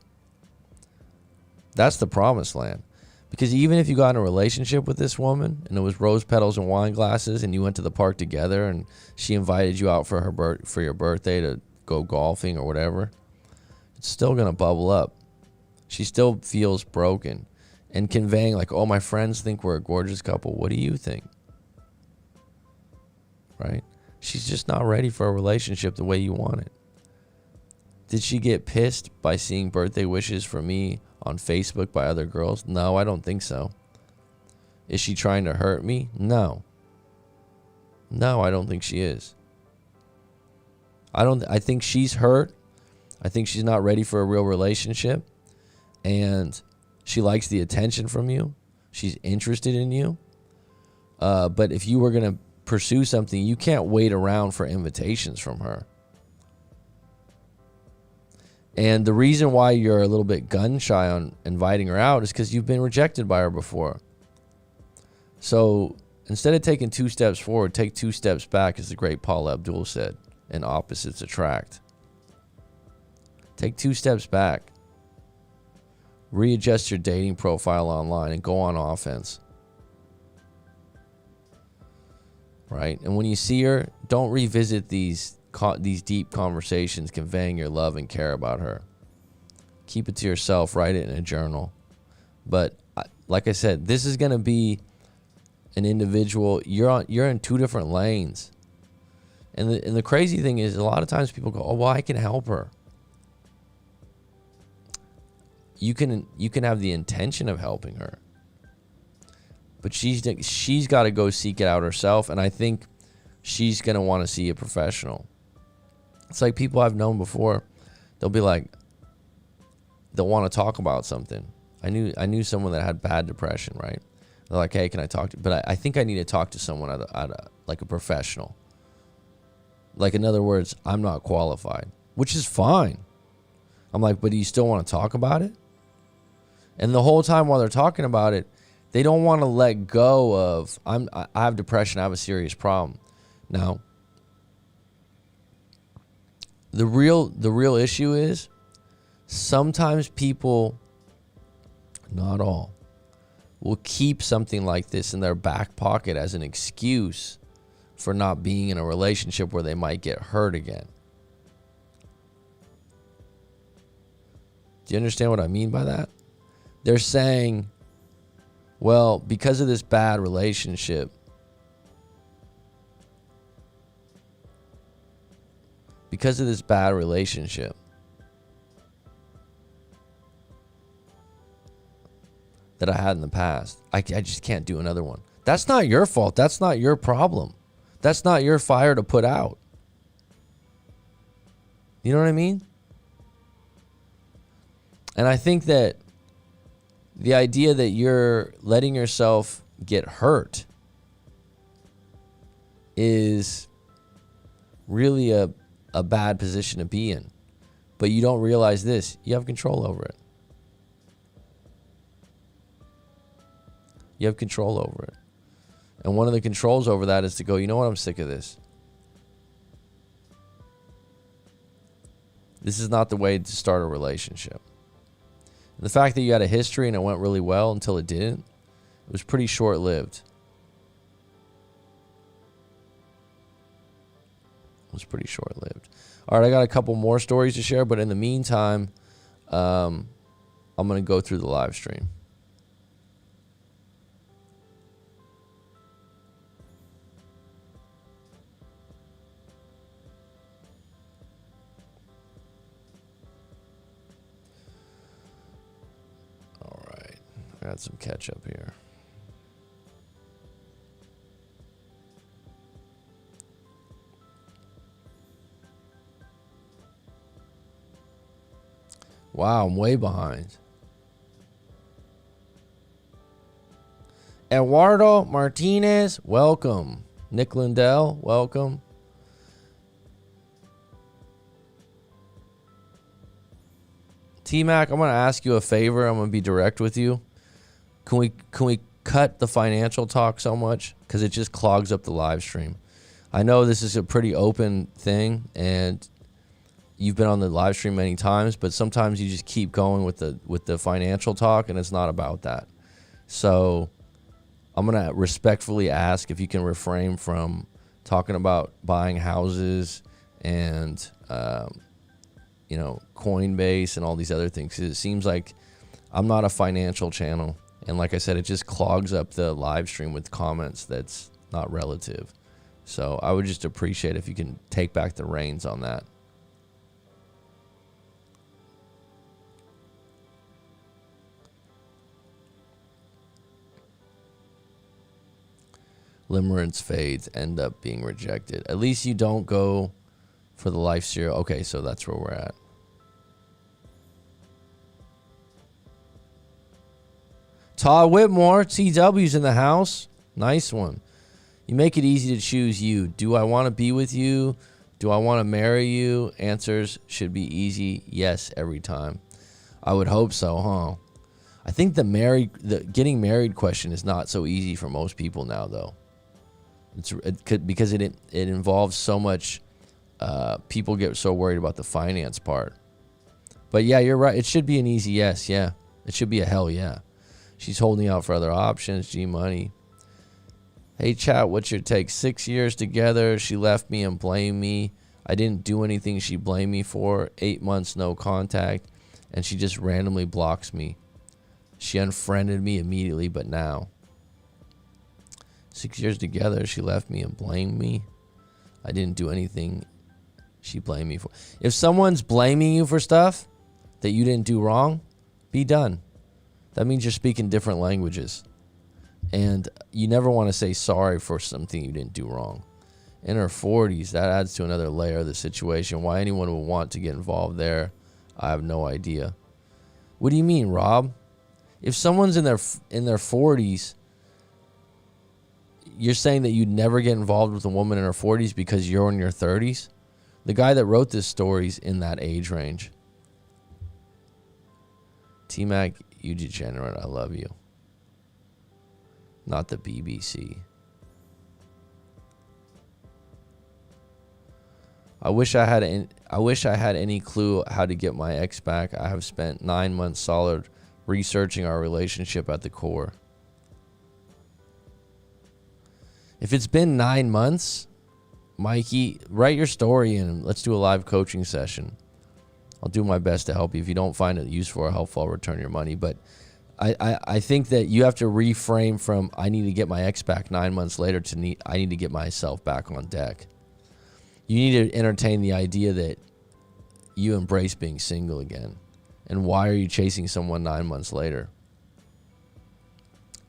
That's the promised land. Because even if you got in a relationship with this woman and it was rose petals and wine glasses and you went to the park together and she invited you out for your birthday to go golfing or whatever, it's still going to bubble up. She still feels broken and conveying like, oh, my friends think we're a gorgeous couple. What do you think? Right? She's just not ready for a relationship the way you want it. Did she get pissed by seeing birthday wishes from me on Facebook by other girls? No, I don't think so. Is she trying to hurt me? No. No, I don't think she is. I think she's hurt. I think she's not ready for a real relationship. And she likes the attention from you. She's interested in you. But if you were going to pursue something, you can't wait around for invitations from her. And the reason why you're a little bit gun shy on inviting her out is because you've been rejected by her before. So instead of taking 2 steps forward, take 2 steps back, as the great Paul Abdul said, and opposites attract. Take 2 steps back. Readjust your dating profile online and go on offense. Right? And when you see her, don't revisit these deep conversations conveying your love and care about her. Keep it to yourself. Write it in a journal. But like I said, this is going to be an individual. You're in 2 different lanes. And the crazy thing is, a lot of times people go, oh, well, I can help her. You can have the intention of helping her. But she's got to go seek it out herself. And I think she's going to want to see a professional. It's like people I've known before. They'll be like, they'll want to talk about something. I knew someone that had bad depression, right? They're like, hey, can I talk to you? But I think I need to talk to someone like a professional. Like, in other words, I'm not qualified, which is fine. I'm like, but do you still want to talk about it? And the whole time while they're talking about it, they don't want to let go of, I have depression, I have a serious problem. Now, the real issue is sometimes people, not all, will keep something like this in their back pocket as an excuse for not being in a relationship where they might get hurt again. Do you understand what I mean by that? They're saying, well, because of this bad relationship, that I had in the past, I just can't do another one. That's not your fault. That's not your problem. That's not your fire to put out. You know what I mean? And I think that the idea that you're letting yourself get hurt is really a bad position to be in. But you don't realize this. You have control over it. You have control over it. And one of the controls over that is to go, you know what, I'm sick of this. This is not the way to start a relationship. And the fact that you had a history and it went really well until it didn't, it was pretty short-lived. It was pretty short-lived. All right, I got a couple more stories to share, but in the meantime, I'm going to go through the live stream. All right, I got some ketchup here. Wow, I'm way behind. Eduardo Martinez, welcome. Nick Lindell, welcome. T-Mac, I'm going to ask you a favor. I'm going to be direct with you. Can we cut the financial talk so much? Because it just clogs up the live stream. I know this is a pretty open thing, and you've been on the live stream many times, but sometimes you just keep going with the financial talk, and it's not about that. So I'm going to respectfully ask if you can refrain from talking about buying houses and Coinbase and all these other things. It seems like I'm not a financial channel. And like I said, it just clogs up the live stream with comments that's not relative. So I would just appreciate if you can take back the reins on that. Limerence fades, end up being rejected. At least you don't go for the life serial. Okay, so that's where we're at. Todd Whitmore, TW's in the house. Nice one. You make it easy to choose you. Do I want to be with you? Do I want to marry you? Answers should be easy. Yes, every time. I would hope so, huh? I think the getting married question is not so easy for most people now, though. Because it involves so much. People get so worried about the finance part. But yeah, you're right. It should be an easy yes. Yeah, it should be a hell yeah. She's holding out for other options. G Money. Hey, chat, what's your take? 6 years together. She left me and blamed me. I didn't do anything she blamed me for. 8 months, no contact. And she just randomly blocks me. She unfriended me immediately, but now. 6 years together. She left me and blamed me. I didn't do anything she blamed me for. If someone's blaming you for stuff that you didn't do wrong, be done. That means you're speaking different languages. And you never want to say sorry for something you didn't do wrong. In her 40s, that adds to another layer of the situation. Why anyone would want to get involved there, I have no idea. What do you mean, Rob? If someone's in their 40s, you're saying that you'd never get involved with a woman in her 40s because you're in your 30s? The guy that wrote this story's in that age range. T-Mac, you degenerate. I love you. Not the BBC. I wish I had any clue how to get my ex back. I have spent 9 months solid researching our relationship at the core. If it's been 9 months, Mikey, write your story and let's do a live coaching session. I'll do my best to help you. If you don't find it useful or helpful, I'll return your money. But I think that you have to reframe from I need to get my ex back 9 months later to I need to get myself back on deck. You need to entertain the idea that you embrace being single again. And why are you chasing someone 9 months later?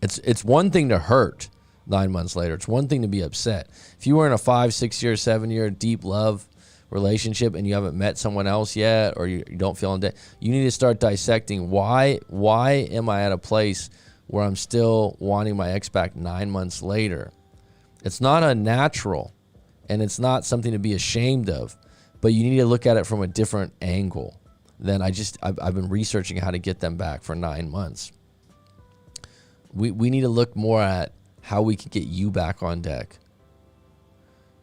It's one thing to hurt 9 months later. It's one thing to be upset. If you were in a 5, 6 year, 7 year deep love relationship and you haven't met someone else yet, or you don't feel on deck, you need to start dissecting why am I at a place where I'm still wanting my ex back 9 months later. It's not unnatural and it's not something to be ashamed of, but you need to look at it from a different angle than I've been researching how to get them back for 9 months. We need to look more at how we can get you back on deck.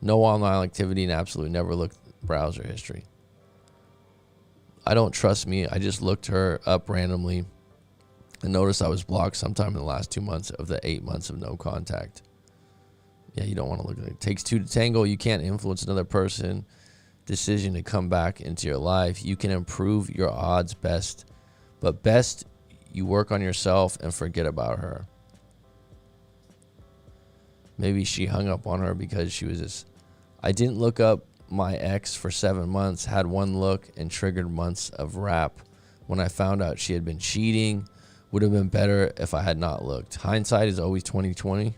No online activity and absolutely never look browser history. I don't trust me. I just looked her up randomly and noticed I was blocked sometime in the last 2 months of the 8 months of no contact. Yeah, you don't want to look at it. It takes two to tango. You can't influence another person's decision to come back into your life. You can improve your odds best, but best you work on yourself and forget about her. Maybe she hung up on her because she was this. I didn't look up my ex for 7 months, had one look and triggered months of rap. When I found out she had been cheating, would have been better if I had not looked. Hindsight is always 20/20.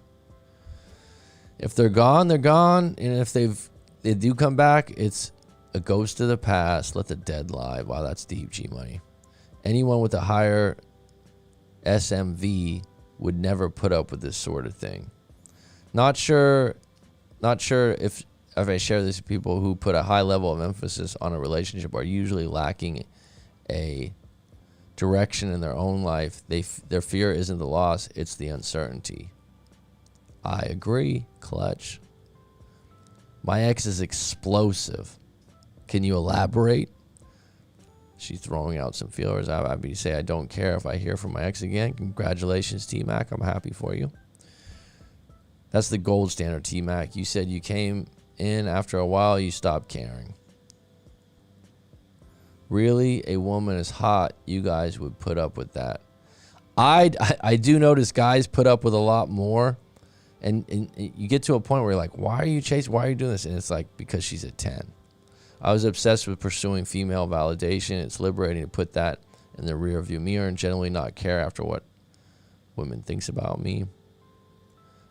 If they're gone, they're gone. And if they do come back, it's a ghost of the past. Let the dead lie. Wow, that's deep, G Money. Anyone with a higher SMV would never put up with this sort of thing. Not sure if I share this with people who put a high level of emphasis on a relationship are usually lacking a direction in their own life. Their fear isn't the loss, it's the uncertainty. I agree, Clutch. My ex is explosive. Can you elaborate? She's throwing out some feelers. I'm happy to say I don't care if I hear from my ex again. Congratulations, T-Mac. I'm happy for you. That's the gold standard, T-Mac. You said you came in after a while, you stopped caring. Really, a woman is hot, you guys would put up with that. I do notice guys put up with a lot more. And you get to a point where you're like, why are you chasing? Why are you doing this? And it's like, because she's a 10. I was obsessed with pursuing female validation. It's liberating to put that in the rearview mirror and generally not care after what women thinks about me.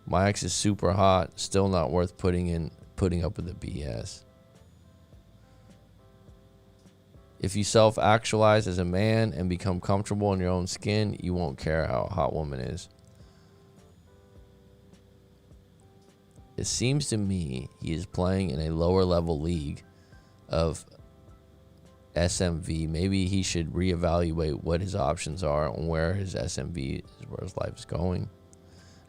My ex is super hot, still not worth putting up with the BS. If you self-actualize as a man and become comfortable in your own skin, you won't care how a hot woman is. It seems to me he is playing in a lower level league of SMV. Maybe he should reevaluate what his options are and where his SMV is, where his life is going.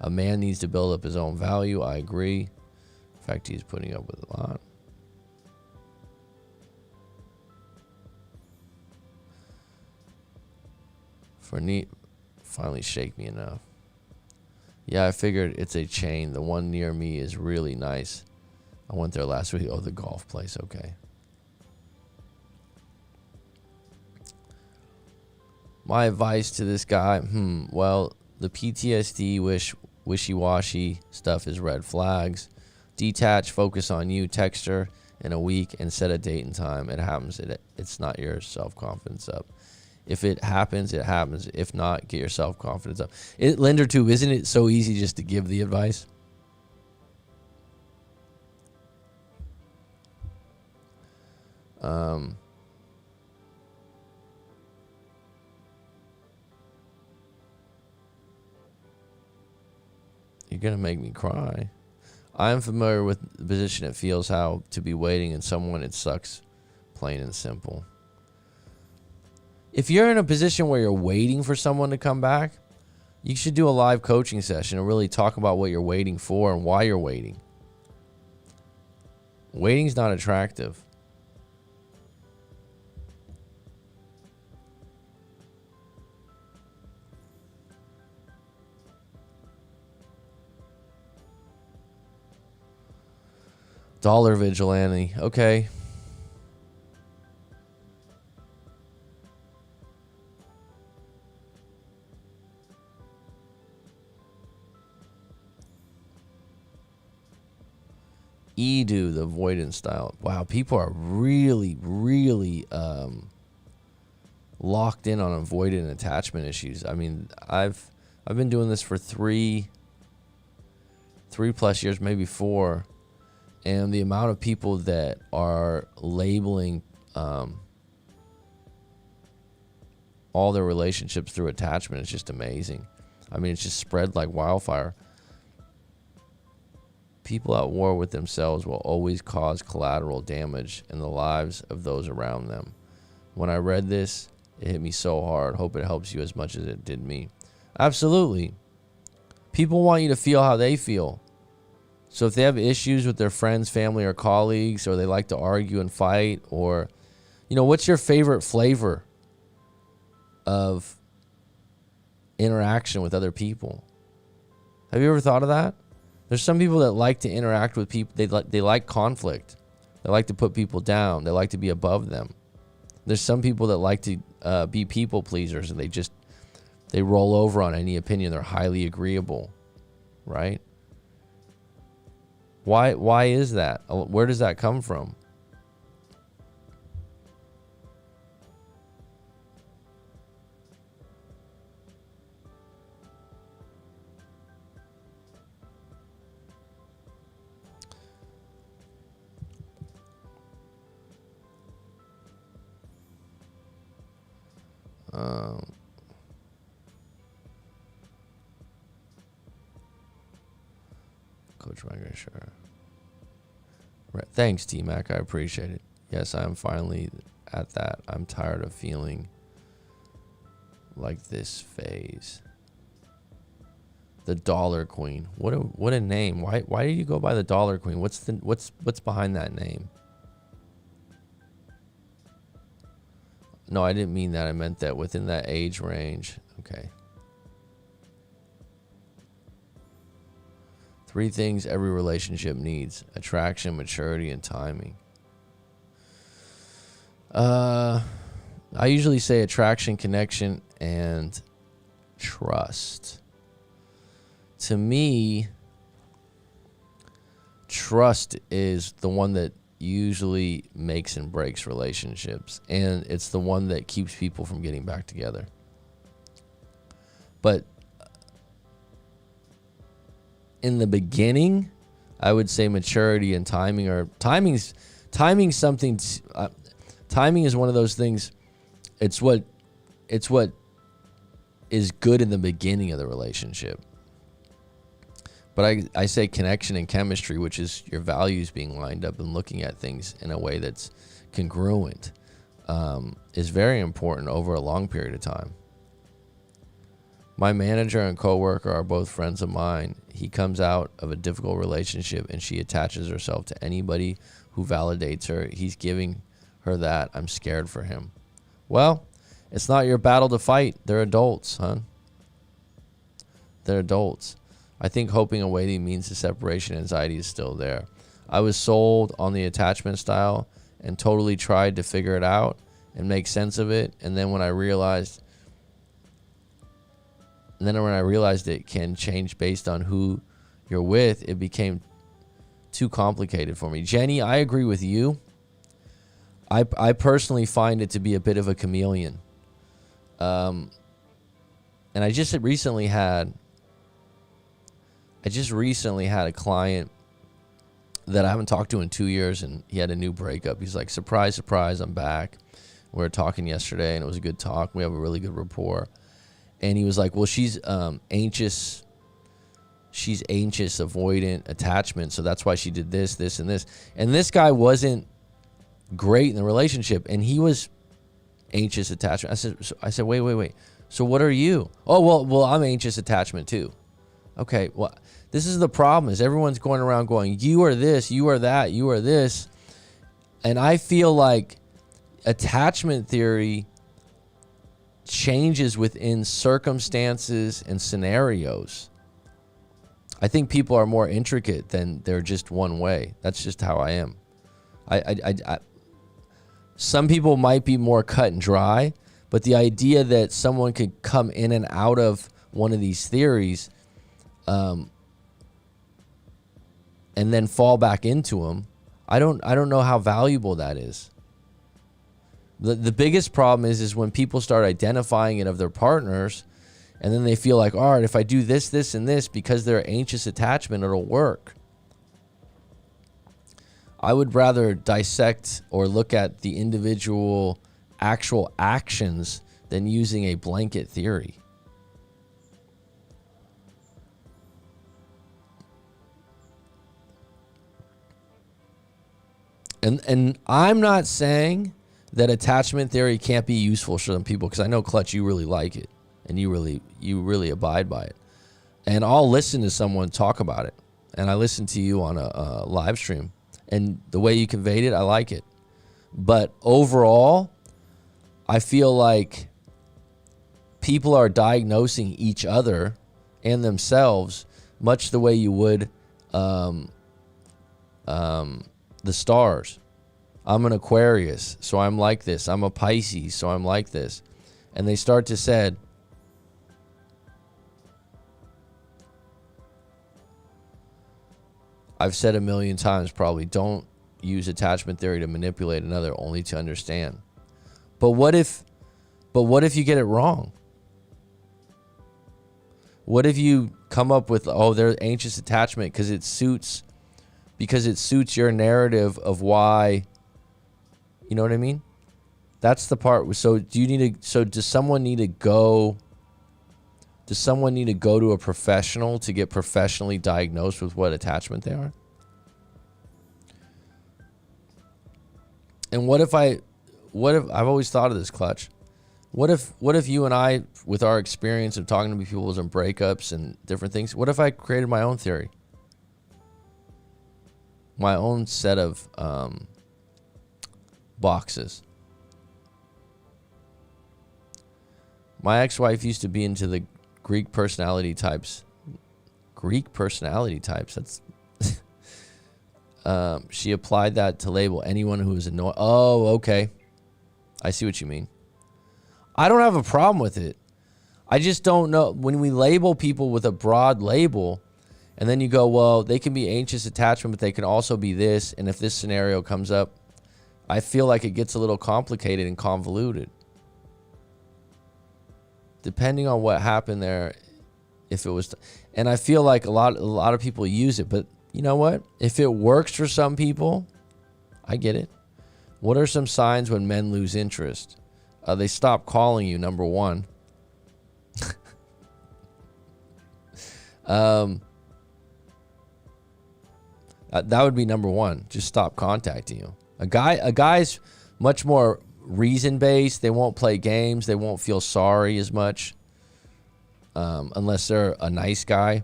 A man needs to build up his own value. I agree. In fact, he's putting up with a lot. Finally shake me enough. Yeah, I figured it's a chain. The one near me is really nice. I went there last week. Oh, the golf place. Okay. My advice to this guy, well, the PTSD wishy-washy stuff is red flags. Detach, focus on you, text her in a week, and set a date and time. It happens. It's not your self-confidence up. If it happens, it happens. If not, get your self-confidence up. Linder, too, isn't it so easy just to give the advice? You're going to make me cry. I am familiar with the position it feels how to be waiting in someone. It sucks, plain and simple. If you're in a position where you're waiting for someone to come back, you should do a live coaching session and really talk about what you're waiting for and why you're waiting. Waiting's not attractive. Dollar vigilante. Okay. Edu, the avoidance style. Wow, people are really, really locked in on avoidant attachment issues. I mean, I've been doing this for three plus years, maybe 4, and the amount of people that are labeling all their relationships through attachment is just amazing. I mean, it's just spread like wildfire. People at war with themselves will always cause collateral damage in the lives of those around them. When I read this, it hit me so hard. Hope it helps you as much as it did me. Absolutely. People want you to feel how they feel. So if they have issues with their friends, family, or colleagues, or they like to argue and fight, or, what's your favorite flavor of interaction with other people? Have you ever thought of that? There's some people that like to interact with people. They like conflict. They like to put people down. They like to be above them. There's some people that like to be people pleasers, and they roll over on any opinion. They're highly agreeable, right? Why is that? Where does that come from? Coach Mike, sure. Right. Thanks, T-Mac. I appreciate it. Yes, I'm finally at that. I'm tired of feeling like this phase. The Dollar Queen. What a name. Why did you go by the Dollar Queen? What's behind that name? No, I didn't mean that. I meant that within that age range. Okay. 3 things every relationship needs: attraction, maturity, and timing. I usually say attraction, connection, and trust. To me, trust is the one that usually makes and breaks relationships, and it's the one that keeps people from getting back together. But in the beginning, I would say maturity and timing are timing something. Timing is one of those things. It's what is good in the beginning of the relationship. But I say connection and chemistry, which is your values being lined up and looking at things in a way that's congruent, is very important over a long period of time. My manager and coworker are both friends of mine. He comes out of a difficult relationship and she attaches herself to anybody who validates her. He's giving her that. I'm scared for him. Well, it's not your battle to fight. They're adults, huh? They're adults. I think hoping and waiting means the separation anxiety is still there. I was sold on the attachment style and totally tried to figure it out and make sense of it. And then when I realized it can change based on who you're with, it became too complicated for me. Jenny, I agree with you. I personally find it to be a bit of a chameleon. And I just recently had a client that I haven't talked to in 2 years, and he had a new breakup. He's like, surprise, surprise, I'm back. We were talking yesterday, and it was a good talk. We have a really good rapport. And he was like, well, she's anxious. She's anxious, avoidant, attachment. So that's why she did this, this, and this. And this guy wasn't great in the relationship, and he was anxious attachment. I said, wait. So what are you? Oh, well, I'm anxious attachment too. Okay, well, this is the problem, is everyone's going around going, you are this, you are that, you are this. And I feel like attachment theory changes within circumstances and scenarios. I think people are more intricate than they're just one way. That's just how I am. Some people might be more cut and dry, but the idea that someone could come in and out of one of these theories and then fall back into them, I don't know how valuable that is. The biggest problem is when people start identifying it of their partners, and then they feel like, all right, if I do this, this, and this, because they're anxious attachment, it'll work. I would rather dissect or look at the individual actual actions than using a blanket theory. And I'm not saying that attachment theory can't be useful for some people, because I know, Clutch, you really like it and you really abide by it. And I'll listen to someone talk about it, and I listen to you on a live stream, and the way you conveyed it, I like it. But overall, I feel like people are diagnosing each other and themselves much the way you would the stars. I'm an Aquarius, so I'm like this. I'm a Pisces, so I'm like this. And they start to say, I've said a million times probably, don't use attachment theory to manipulate another, only to understand. But what if you get it wrong? What if you come up with, oh, they're anxious attachment because it suits your narrative of why, you know what I mean? That's the part. So do you need to? So does someone need to go? Does someone need to go to a professional to get professionally diagnosed with what attachment they are? And what if I've always thought of this, Clutch. What if you and I, with our experience of talking to people and breakups and different things, what if I created my own theory? My own set of boxes. My ex-wife used to be into the Greek personality types. Greek personality types. That's she applied that to label anyone who is annoying. Oh, okay. I see what you mean. I don't have a problem with it. I just don't know. When we label people with a broad label, and then you go, well, they can be anxious attachment, but they can also be this. And if this scenario comes up, I feel like it gets a little complicated and convoluted. Depending on what happened there, if it was, and I feel like a lot of people use it, but you know what? If it works for some people, I get it. What are some signs when men lose interest? They stop calling you, number one. That would be number one. Just stop contacting you. A guy's much more reason-based. They won't play games. They won't feel sorry as much, unless they're a nice guy.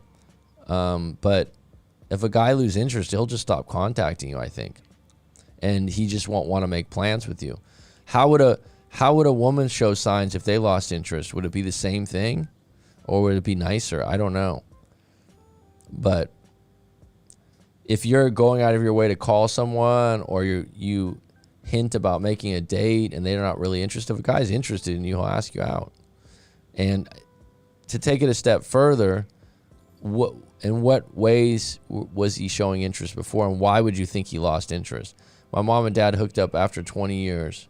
But if a guy loses interest, he'll just stop contacting you, I think. And he just won't want to make plans with you. How would a woman show signs if they lost interest? Would it be the same thing? Or would it be nicer? I don't know. But if you're going out of your way to call someone, or you hint about making a date and they're not really interested, if a guy's interested in you, he'll ask you out. And to take it a step further, in what ways was he showing interest before, and why would you think he lost interest? My mom and dad hooked up after 20 years.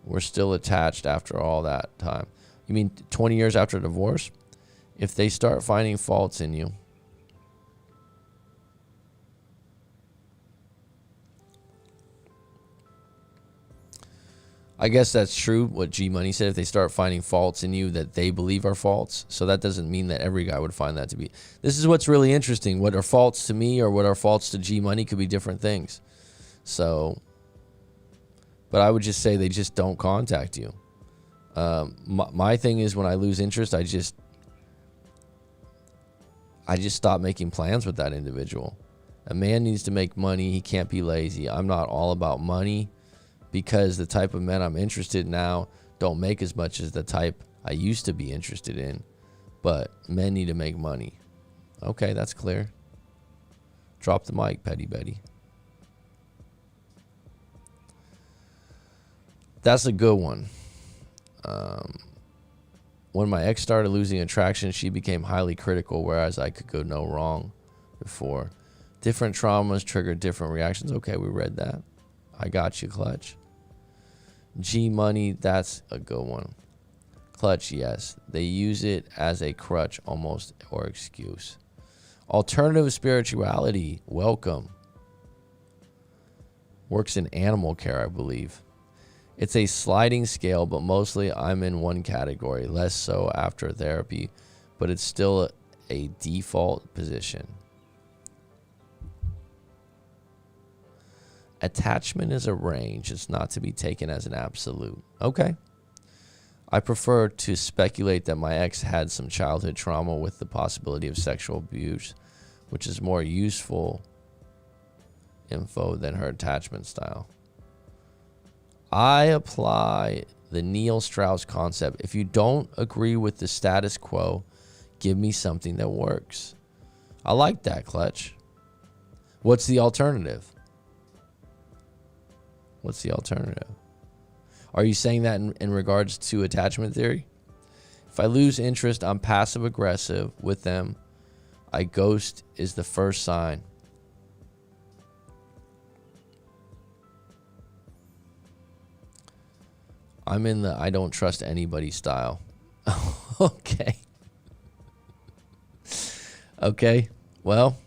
We're still attached after all that time. You mean 20 years after divorce? If they start finding faults in you, I guess that's true what G Money said. If they start finding faults in you that they believe are faults. So that doesn't mean that every guy would find that to be. This is what's really interesting. What are faults to me or what are faults to G Money could be different things. So, but I would just say they just don't contact you. My thing is, when I lose interest, I just stop making plans with that individual. A man needs to make money. He can't be lazy. I'm not all about money, because the type of men I'm interested in now don't make as much as the type I used to be interested in. But men need to make money. Okay, that's clear. Drop the mic, Petty Betty. That's a good one. When my ex started losing attraction, she became highly critical, whereas I could go no wrong before. Different traumas trigger different reactions. Okay, we read that. I got you, Clutch. G Money, that's a good one. Clutch, yes. They use it as a crutch almost, or excuse. Alternative spirituality, welcome. Works in animal care, I believe. It's a sliding scale, but mostly I'm in one category, less so after therapy, but it's still a default position. Attachment is a range. It's not to be taken as an absolute. Okay. I prefer to speculate that my ex had some childhood trauma with the possibility of sexual abuse, which is more useful info than her attachment style. I apply the Neil Strauss concept. If you don't agree with the status quo, give me something that works. I like that, Clutch. What's the alternative? What's the alternative? Are you saying that in regards to attachment theory? If I lose interest, I'm passive aggressive with them. I ghost is the first sign. I'm in the I don't trust anybody style. Okay. Okay. Well,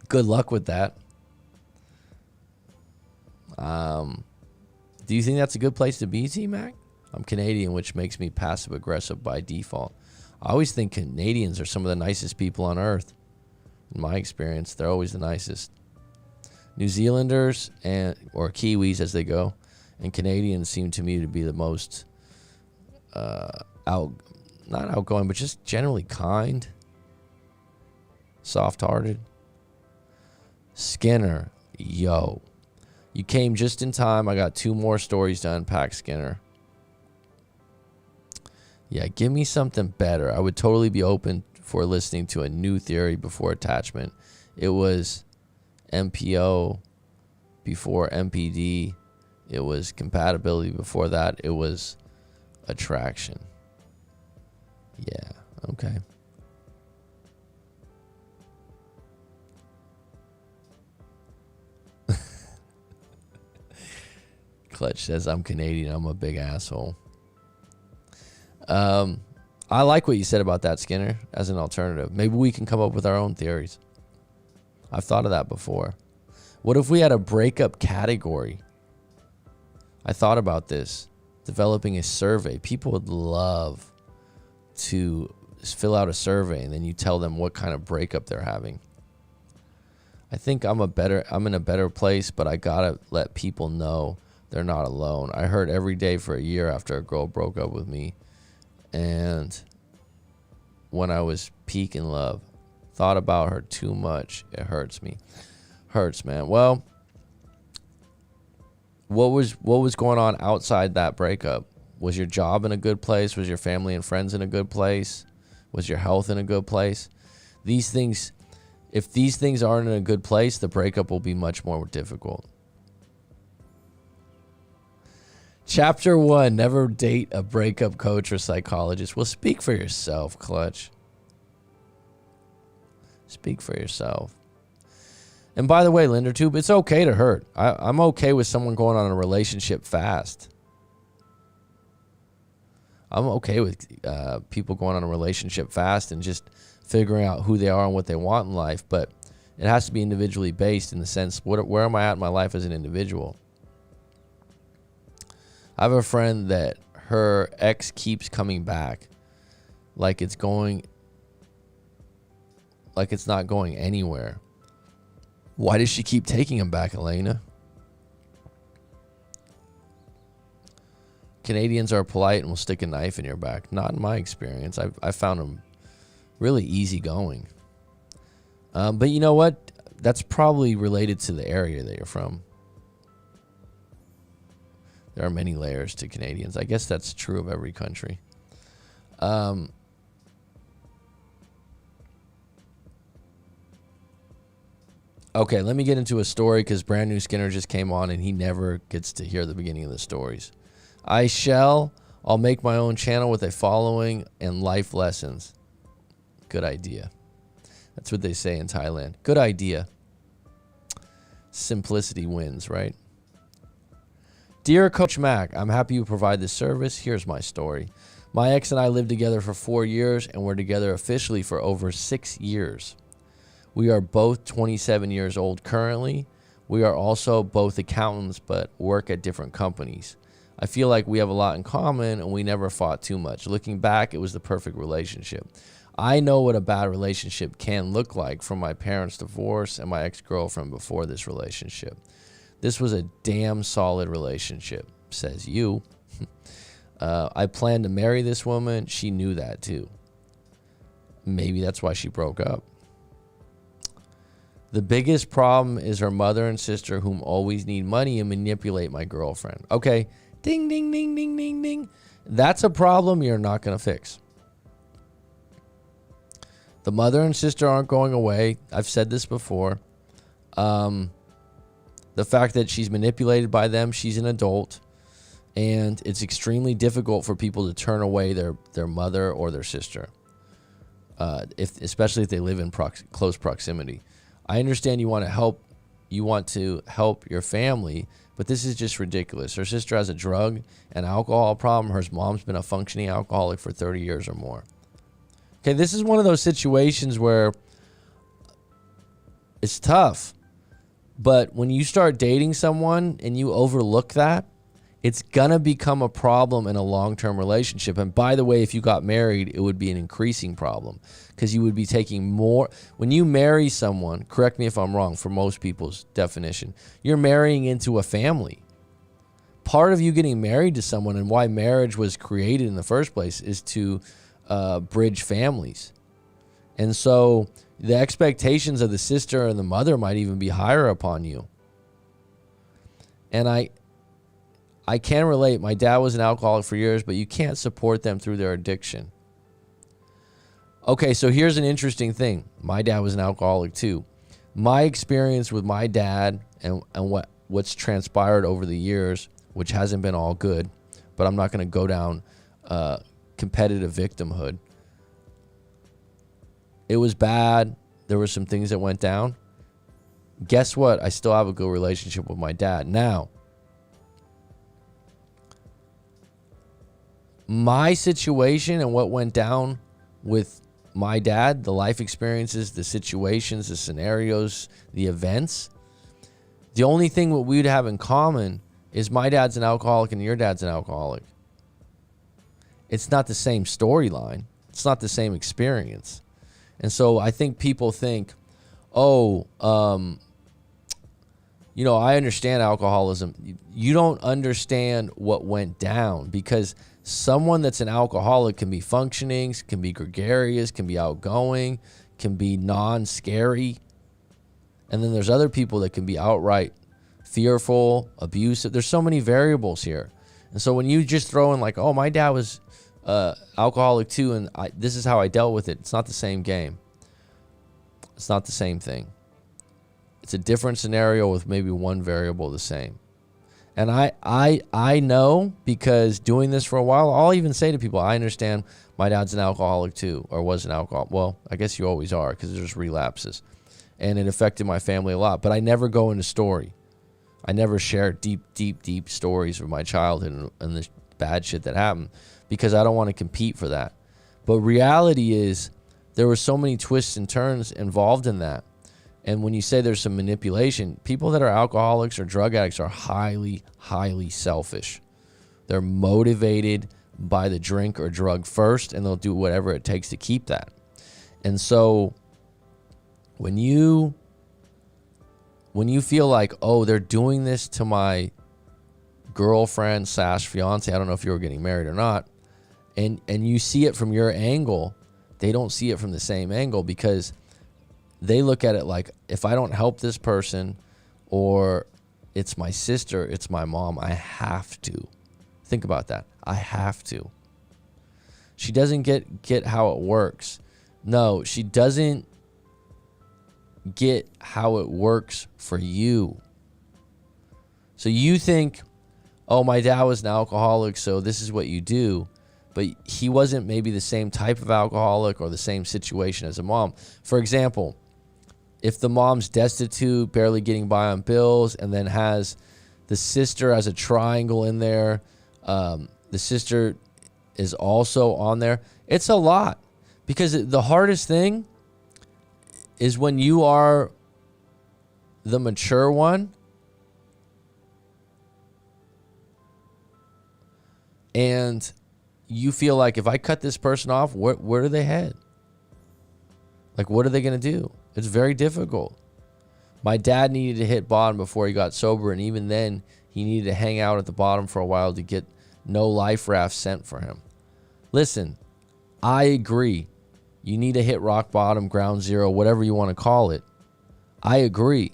good luck with that. Do you think that's a good place to be, T-Mac? I'm Canadian, which makes me passive-aggressive by default. I always think Canadians are some of the nicest people on earth. In my experience, they're always the nicest. New Zealanders, or Kiwis as they go, and Canadians seem to me to be the most not outgoing, but just generally kind, soft-hearted. Skinner, yo. You came just in time. I got 2 more stories to unpack, Skinner. Yeah, give me something better. I would totally be open for listening to a new theory before attachment. It was MPO before MPD. It was compatibility before that. It was attraction. Yeah, okay. Clutch says, I'm Canadian. I'm a big asshole. I like what you said about that, Skinner, as an alternative. Maybe we can come up with our own theories. I've thought of that before. What if we had a breakup category? I thought about this, developing a survey. People would love to fill out a survey, and then you tell them what kind of breakup they're having. I think I'm in a better place, but I gotta let people know they're not alone. I hurt every day for a year after a girl broke up with me. And when I was peak in love, thought about her too much. It hurts me. Hurts, man. Well, what was going on outside that breakup? Was your job in a good place? Was your family and friends in a good place? Was your health in a good place? These things, if these things aren't in a good place, the breakup will be much more difficult. Chapter 1, never date a breakup coach or psychologist. Well, speak for yourself, Clutch. Speak for yourself. And by the way, LinderTube, it's okay to hurt. I'm okay with someone going on a relationship fast. I'm okay with people going on a relationship fast and just figuring out who they are and what they want in life. But it has to be individually based in the sense, where am I at in my life as an individual? I have a friend that her ex keeps coming back like it's not going anywhere. Why does she keep taking him back, Elena? Canadians are polite and will stick a knife in your back. Not in my experience. I found them really easygoing. But you know what? That's probably related to the area that you're from. There are many layers to Canadians. I guess that's true of every country. Okay, let me get into a story because brand new Skinner just came on and he never gets to hear the beginning of the stories. I'll make my own channel with a following and life lessons. Good idea. That's what they say in Thailand. Good idea. Simplicity wins, right? Dear Coach Mac, I'm happy you provide this service. Here's my story. My ex and I lived together for 4 years and we're together officially for over 6 years. We are both 27 years old currently. We are also both accountants but work at different companies. I feel like we have a lot in common and we never fought too much. Looking back, it was the perfect relationship. I know what a bad relationship can look like from my parents' divorce and my ex-girlfriend before this relationship. This was a damn solid relationship, says you. I planned to marry this woman. She knew that too. Maybe that's why she broke up. The biggest problem is her mother and sister, whom always need money and manipulate my girlfriend. Okay, ding, ding, ding, ding, ding, ding. That's a problem you're not going to fix. The mother and sister aren't going away. I've said this before. The fact that she's manipulated by them, she's an adult, and it's extremely difficult for people to turn away their mother or their sister, especially if they live in close proximity. I understand you want to help your family, but this is just ridiculous. Her sister has a drug and alcohol problem. Her mom's been a functioning alcoholic for 30 years or more. Okay, this is one of those situations where it's tough. But when you start dating someone and you overlook that, it's gonna become a problem in a long-term relationship. And by the way, if you got married, it would be an increasing problem, because you would be taking more. When you marry someone, correct me if I'm wrong, for most people's definition, you're marrying into a family. Part of you getting married to someone, and why marriage was created in the first place, is to bridge families. And so the expectations of the sister and the mother might even be higher upon you. And I can relate. My dad was an alcoholic for years, but you can't support them through their addiction. Okay, so here's an interesting thing. My dad was an alcoholic too. My experience with my dad and what's transpired over the years, which hasn't been all good, but I'm not going to go down competitive victimhood. It was bad. There were some things that went down. Guess what? I still have a good relationship with my dad. Now, my situation and what went down with my dad, the life experiences, the situations, the scenarios, the events, the only thing what we would have in common is my dad's an alcoholic and your dad's an alcoholic. It's not the same storyline. It's not the same experience. And so I think people think, oh, I understand alcoholism. You don't understand what went down, because someone that's an alcoholic can be functioning, can be gregarious, can be outgoing, can be non-scary. And then there's other people that can be outright fearful, abusive. There's so many variables here. And so when you just throw in like, oh, my dad was alcoholic too, and this is how I dealt with it, it's not the same game. It's not the same thing. It's a different scenario with maybe one variable the same. And I know, because doing this for a while, I'll even say to people, I understand my dad's an alcoholic too, or was an alcoholic. Well, I guess you always are, because there's relapses. And it affected my family a lot. But I never go into story. I never share deep stories of my childhood and the bad shit that happened, because I don't want to compete for that. But reality is, there were so many twists and turns involved in that. And when you say there's some manipulation, people that are alcoholics or drug addicts are highly, highly selfish. They're motivated by the drink or drug first, and they'll do whatever it takes to keep that. And so when you feel like, oh, they're doing this to my girlfriend / fiance, I don't know if you were getting married or not, and you see it from your angle, they don't see it from the same angle, because they look at it like, if I don't help this person, or it's my sister, it's my mom, I have to. Think about that. I have to. She doesn't get how it works. No, she doesn't get how it works for you. So you think, oh, my dad was an alcoholic, so this is what you do. But he wasn't maybe the same type of alcoholic or the same situation as a mom. For example, if the mom's destitute, barely getting by on bills, and then has the sister as a triangle in there, the sister is also on there, it's a lot. Because the hardest thing is when you are the mature one and you feel like, if I cut this person off, where do they head? Like, what are they going to do? It's very difficult. My dad needed to hit bottom before he got sober, and even then, he needed to hang out at the bottom for a while to get no life raft sent for him. Listen, I agree. You need to hit rock bottom, ground zero, whatever you want to call it. I agree.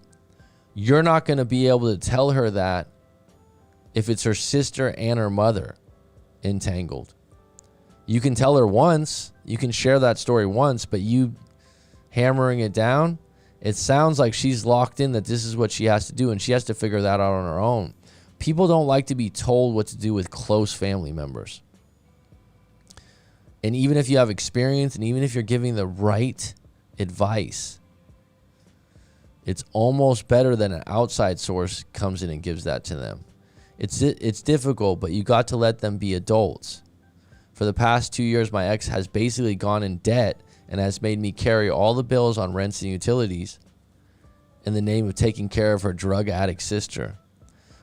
You're not going to be able to tell her that if it's her sister and her mother entangled. You can tell her once, you can share that story once, but you hammering it down, it sounds like she's locked in that this is what she has to do, and she has to figure that out on her own. People don't like to be told what to do with close family members. And even if you have experience, and even if you're giving the right advice, it's almost better than an outside source comes in and gives that to them. It's difficult, but you got to let them be adults. For the past 2 years, my ex has basically gone in debt and has made me carry all the bills on rents and utilities in the name of taking care of her drug addict sister.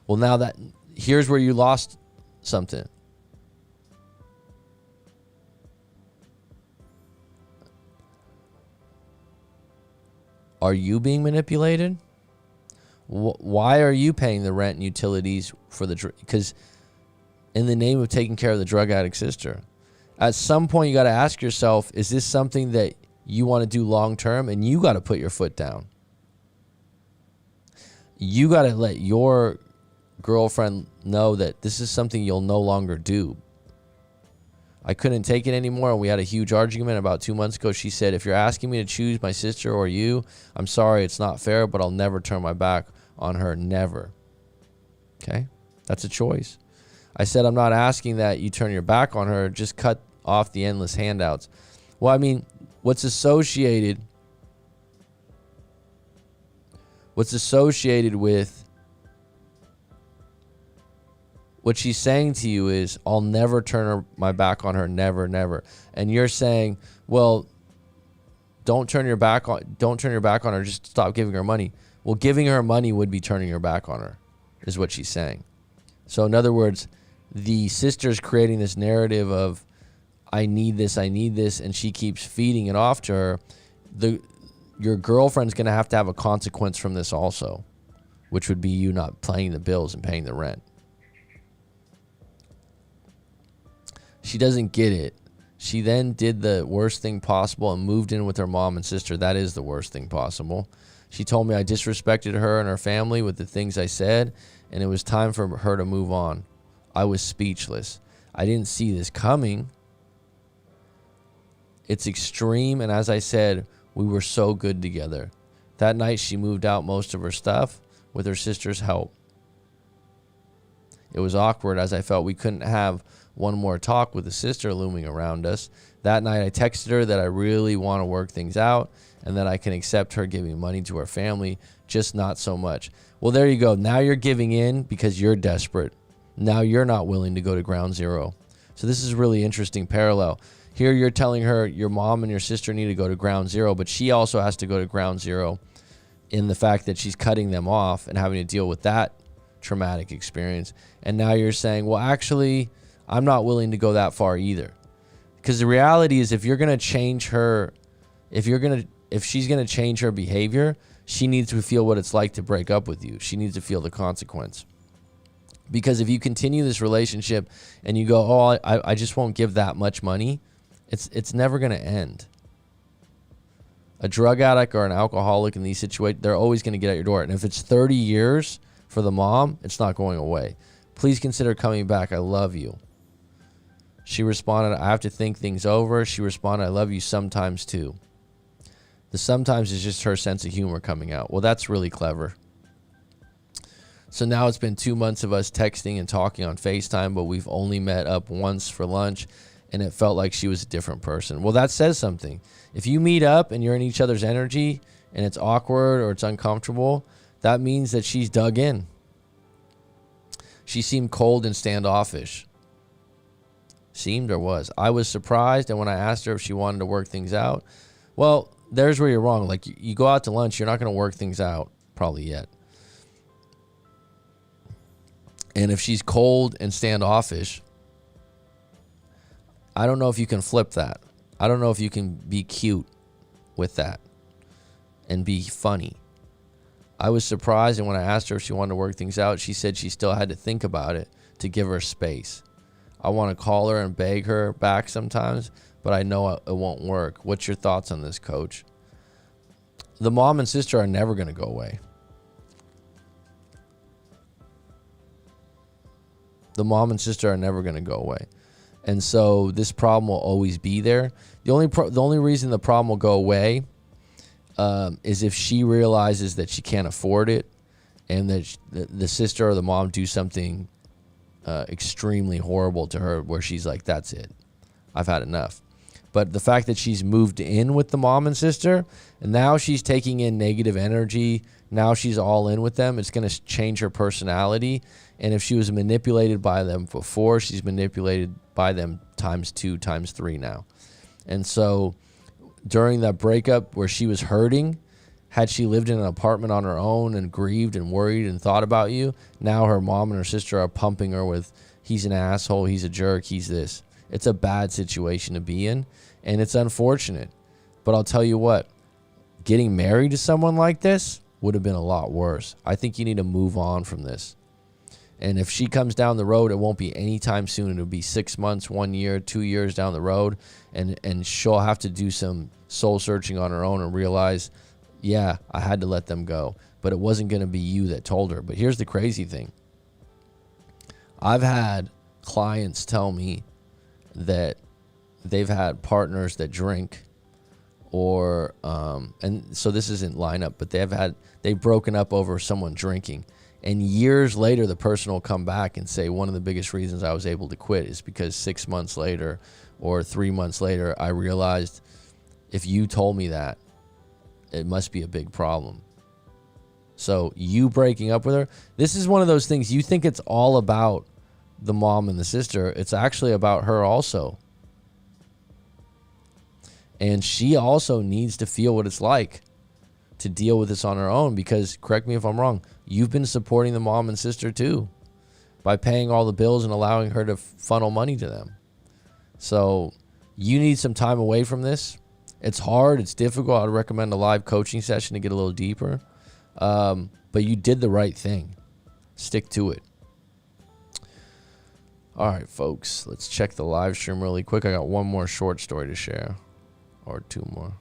Well, now that here's where you lost something. Are you being manipulated? Why are you paying the rent and utilities for the, because in the name of taking care of the drug addict sister? At some point, you got to ask yourself, is this something that you want to do long term? And you got to put your foot down. You got to let your girlfriend know that this is something you'll no longer do. I couldn't take it anymore, and we had a huge argument about 2 months ago. She said, if you're asking me to choose my sister or you, I'm sorry, it's not fair, but I'll never turn my back on her. Never. Okay? That's a choice. I said, I'm not asking that you turn your back on her. Just cut off the endless handouts. Well, I mean, what's associated with what she's saying to you is, I'll never turn my back on her, never, never. And you're saying, well, don't turn your back on her, just stop giving her money. Well, giving her money would be turning your back on her, is what she's saying. So in other words, the sister's creating this narrative of, I need this, and she keeps feeding it off to her. Your girlfriend's going to have a consequence from this also, which would be you not paying the bills and paying the rent. She doesn't get it. She then did the worst thing possible and moved in with her mom and sister. That is the worst thing possible. She told me I disrespected her and her family with the things I said, and it was time for her to move on. I was speechless. I didn't see this coming. It's extreme, and as I said, we were so good together. That night, she moved out most of her stuff with her sister's help. It was awkward, as I felt we couldn't have one more talk with the sister looming around us. That night, I texted her that I really want to work things out and that I can accept her giving money to her family, just not so much. Well, there you go. Now you're giving in because you're desperate. Now you're not willing to go to ground zero. So this is a really interesting parallel. Here you're telling her your mom and your sister need to go to ground zero, but she also has to go to ground zero in the fact that she's cutting them off and having to deal with that traumatic experience. And now you're saying, well, actually, I'm not willing to go that far either. Because the reality is, if you're going to change her, if she's going to change her behavior, she needs to feel what it's like to break up with you. She needs to feel the consequence. Because if you continue this relationship and you go, oh, I just won't give that much money, it's never going to end. A drug addict or an alcoholic in these situations, they're always going to get at your door. And if it's 30 years for the mom, it's not going away. Please consider coming back. I love you. She responded, I have to think things over. She responded, I love you sometimes too. The sometimes is just her sense of humor coming out. Well, that's really clever. So now it's been 2 months of us texting and talking on FaceTime, but we've only met up once for lunch, and it felt like she was a different person. Well, that says something. If you meet up and you're in each other's energy and it's awkward or it's uncomfortable, that means that she's dug in. She seemed cold and standoffish. Seemed or was. I was surprised, and when I asked her if she wanted to work things out, well, there's where you're wrong. Like, you go out to lunch, you're not going to work things out probably yet. And if she's cold and standoffish, I don't know if you can flip that. I don't know if you can be cute with that and be funny. I was surprised, and when I asked her if she wanted to work things out, she said she still had to think about it to give her space. I want to call her and beg her back sometimes, but I know it won't work. What's your thoughts on this, coach? The mom and sister are never going to go away. The mom and sister are never going to go away. And so this problem will always be there. The only reason the problem will go away is if she realizes that she can't afford it, and that the sister or the mom do something extremely horrible to her where she's like, that's it. I've had enough. But the fact that she's moved in with the mom and sister, and now she's taking in negative energy, now she's all in with them, it's going to change her personality. And if she was manipulated by them before, she's manipulated by them times 2, times 3 now. And so during that breakup where she was hurting, Had she lived in an apartment on her own and grieved and worried and thought about you, now her mom and her sister are pumping her with, he's an asshole, he's a jerk, he's this. It's a bad situation to be in, and it's unfortunate. But I'll tell you what, getting married to someone like this would have been a lot worse. I think you need to move on from this. And if she comes down the road, it won't be anytime soon. It'll be 6 months, 1 year, 2 years down the road. And she'll have to do some soul searching on her own and realize, yeah, I had to let them go. But it wasn't going to be you that told her. But here's the crazy thing. I've had clients tell me that they've had partners that drink, or and so this isn't lineup, but they've broken up over someone drinking. And years later, the person will come back and say, one of the biggest reasons I was able to quit is because 6 months later or 3 months later, I realized if you told me that, it must be a big problem. So you breaking up with her, this is one of those things, you think it's all about the mom and the sister. It's actually about her also. And she also needs to feel what it's like to deal with this on her own, because, correct me if I'm wrong, you've been supporting the mom and sister too by paying all the bills and allowing her to funnel money to them. So you need some time away from this. It's hard. It's difficult. I'd recommend a live coaching session to get a little deeper. But you did the right thing. Stick to it. All right, folks, let's check the live stream really quick. I got one more short story to share, or two more.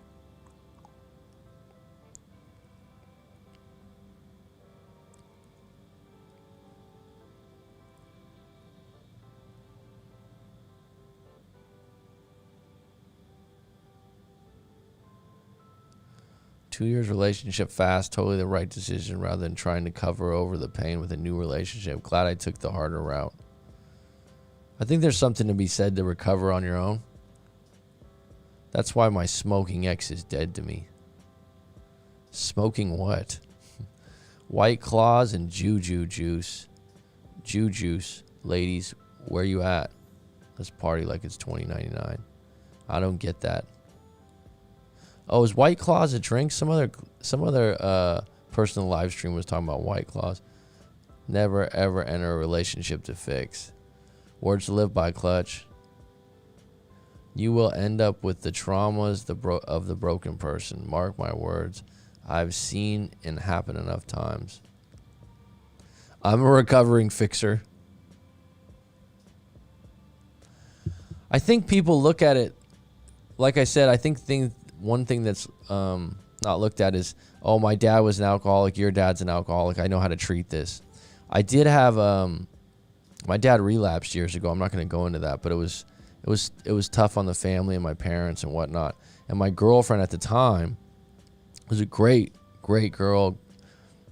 "2 years relationship fast, totally the right decision rather than trying to cover over the pain with a new relationship. Glad I took the harder route." I think there's something to be said to recover on your own. That's why my smoking ex is dead to me. Smoking what? White Claws and Juju juice. Juice. Ladies, where you at? Let's party like it's 2099. I don't get that. Oh, is White Claws a drink? Some other person in the live stream was talking about White Claws. Never ever enter a relationship to fix. Words to live by, Clutch. You will end up with the traumas of the broken person. Mark my words. I've seen it happen enough times. I'm a recovering fixer. I think people look at it, like I said, I think one thing that's not looked at is, oh, my dad was an alcoholic, your dad's an alcoholic, I know how to treat this. I did have my dad relapsed years ago. I'm not going to go into that, but it was tough on the family and my parents and whatnot. And my girlfriend at the time was a great girl,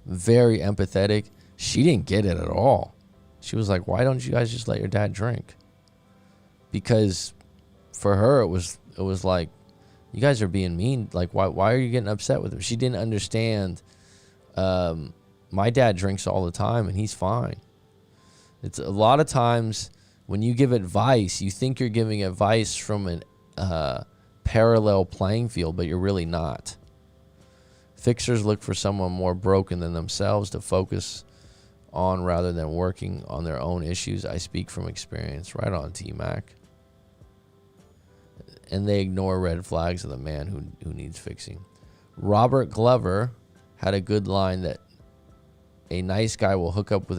very empathetic. She didn't get it at all. She was like, why don't you guys just let your dad drink? Because for her, it was like, you guys are being mean. Like, why are you getting upset with him? She didn't understand. My dad drinks all the time and he's fine. It's a lot of times when you give advice, you think you're giving advice from a parallel playing field, but you're really not. Fixers look for someone more broken than themselves to focus on rather than working on their own issues. I speak from experience. Right on, T-Mac. And they ignore red flags of the man who needs fixing. Robert Glover had a good line that a nice guy will hook up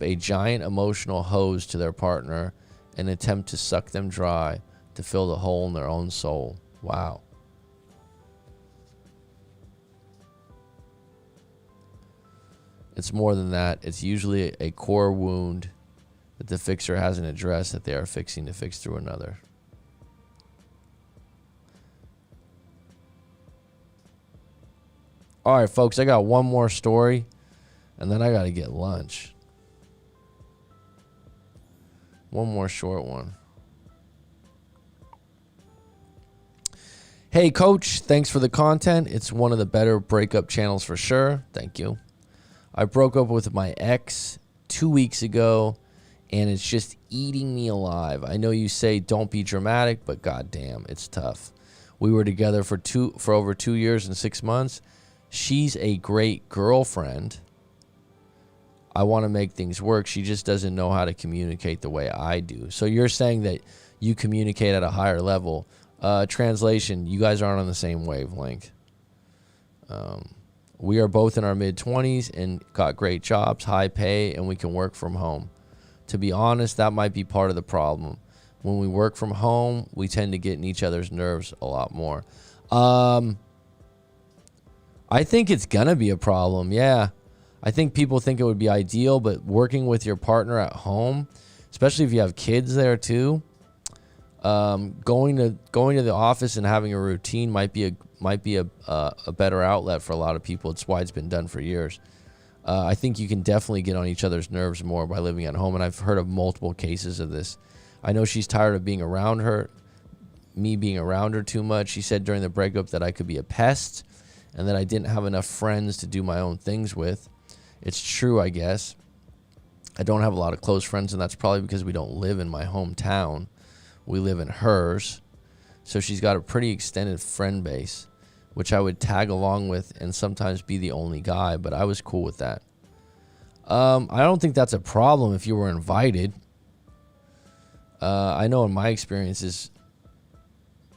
a giant emotional hose to their partner and attempt to suck them dry to fill the hole in their own soul. Wow. It's more than that. It's usually a core wound that the fixer hasn't addressed that they are fixing to fix through another. All right, folks, I got one more story, and then I got to get lunch. One more short one. Hey, Coach, thanks for the content. It's one of the better breakup channels for sure. Thank you. I broke up with my ex 2 weeks ago, and it's just eating me alive. I know you say don't be dramatic, but goddamn, it's tough. We were together for over 2 years and 6 months, She's a great girlfriend. I want to make things work. She just doesn't know how to communicate the way I do. So you're saying that you communicate at a higher level. Translation, you guys aren't on the same wavelength. We are both in our mid-20s and got great jobs, high pay, and we can work from home. To be honest, that might be part of the problem. When we work from home, we tend to get in each other's nerves a lot more. I think it's going to be a problem, yeah. I think people think it would be ideal, but working with your partner at home, especially if you have kids there too, going to the office and having a routine might be a better outlet for a lot of people. It's why it's been done for years. I think you can definitely get on each other's nerves more by living at home, and I've heard of multiple cases of this. I know she's tired of being around her, me being around her too much. She said during the breakup that I could be a pest and that I didn't have enough friends to do my own things with. It's true, I guess. I don't have a lot of close friends, and that's probably because we don't live in my hometown. We live in hers. So she's got a pretty extended friend base, which I would tag along with and sometimes be the only guy, but I was cool with that. I don't think that's a problem if you were invited. I know in my experiences,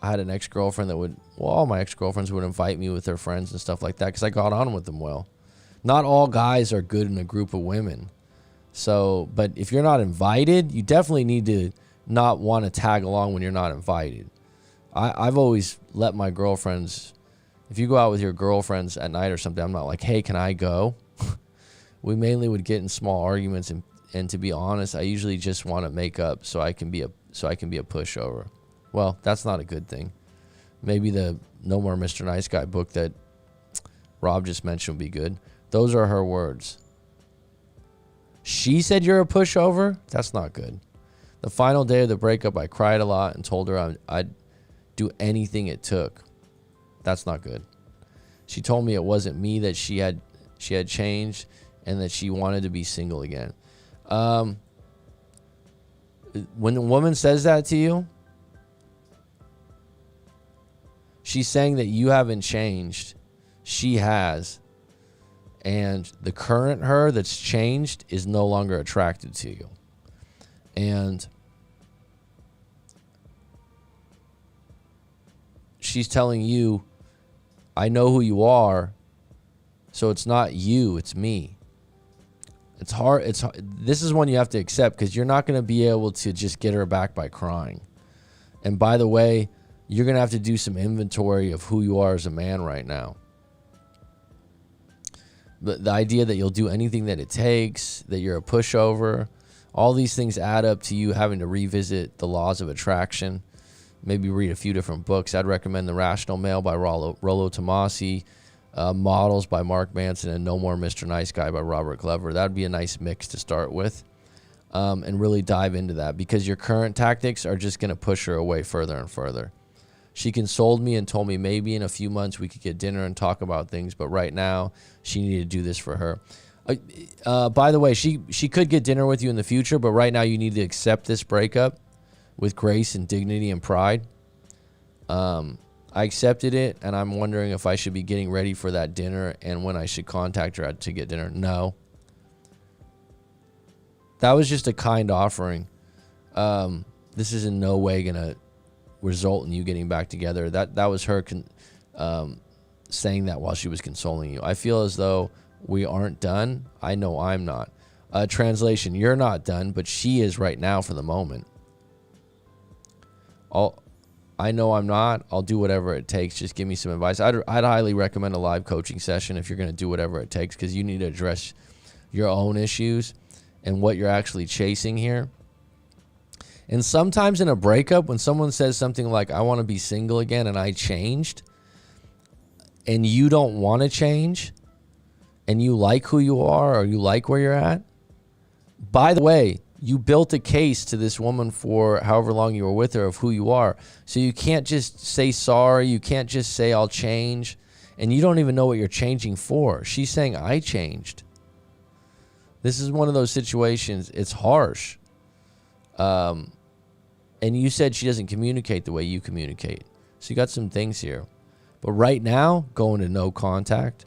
I had an ex-girlfriend that would, well, all my ex-girlfriends would invite me with their friends and stuff like that because I got on with them well. Not all guys are good in a group of women. So, but if you're not invited, you definitely need to not want to tag along when you're not invited. I've always let my girlfriends, if you go out with your girlfriends at night or something, I'm not like, hey, can I go? We mainly would get in small arguments, and to be honest, I usually just want to make up so I can be a pushover. Well, that's not a good thing. Maybe the No More Mr. Nice Guy book that Rob just mentioned would be good. Those are her words. She said you're a pushover? That's not good. The final day of the breakup, I cried a lot and told her I'd do anything it took. That's not good. She told me it wasn't me, that she had changed and that she wanted to be single again. When a woman says that to you, she's saying that you haven't changed. She has. And the current her that's changed is no longer attracted to you. And she's telling you, I know who you are, so it's not you, it's me. It's hard. This is one you have to accept because you're not going to be able to just get her back by crying. And by the way, you're going to have to do some inventory of who you are as a man right now. The idea that you'll do anything that it takes, that you're a pushover, all these things add up to you having to revisit the laws of attraction. Maybe read a few different books. I'd recommend The Rational Male by Rollo Tomasi, Models by Mark Manson, and No More Mr. Nice Guy by Robert Glover. That would be a nice mix to start with, and really dive into that because your current tactics are just going to push her away further and further. She consoled me and told me maybe in a few months we could get dinner and talk about things, but right now she needed to do this for her. By the way, she could get dinner with you in the future, but right now you need to accept this breakup with grace and dignity and pride. I accepted it, and I'm wondering if I should be getting ready for that dinner and when I should contact her to get dinner. No. That was just a kind offering. This is in no way going to result in you getting back together. That was her saying that while she was consoling you. I feel as though we aren't done. I know I'm not. Translation, you're not done, but she is right now for the moment. I know I'm not. I'll do whatever it takes. Just give me some advice. I'd highly recommend a live coaching session if you're going to do whatever it takes, because you need to address your own issues and what you're actually chasing here. And sometimes in a breakup, when someone says something like, I want to be single again and I changed, and you don't want to change, and you like who you are or you like where you're at, by the way, you built a case to this woman for however long you were with her of who you are. So you can't just say sorry. You can't just say I'll change. And you don't even know what you're changing for. She's saying I changed. This is one of those situations. It's harsh. And you said she doesn't communicate the way you communicate. So you got some things here. But right now, going to no contact.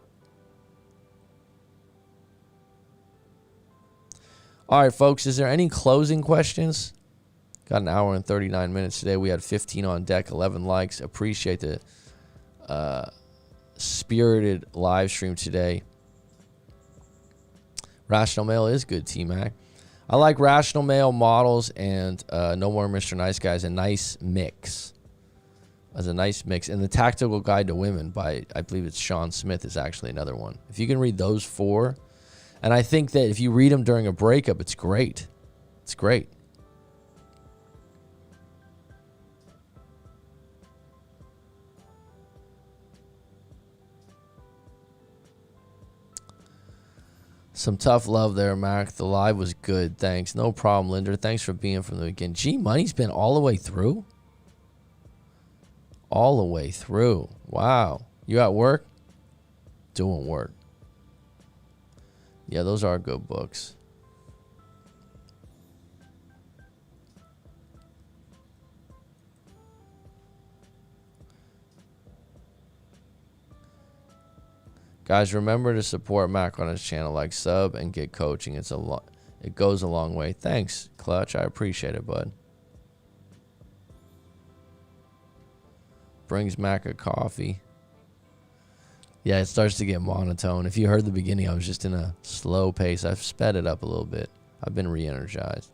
All right, folks, is there any closing questions? Got an hour and 39 minutes today. We had 15 on deck, 11 likes. Appreciate the spirited live stream today. Rational Male is good, T-Mac. I like Rational Male, Models, and No More Mr. Nice Guy as a nice mix. And The Tactical Guide to Women by, I believe it's Sean Smith, is actually another one. If you can read those 4, and I think that if you read them during a breakup, it's great. It's great. Some tough love there, Mark. The live was good. Thanks. No problem, Linder. Thanks for being from the beginning. G Money's been all the way through? All the way through. Wow. You at work? Doing work. Yeah, those are good books. Guys, remember to support Mac on his channel, like sub and get coaching. It goes a long way. Thanks, Clutch. I appreciate it, bud. Brings Mac a coffee. Yeah, it starts to get monotone. If you heard the beginning, I was just in a slow pace. I've sped it up a little bit. I've been re-energized.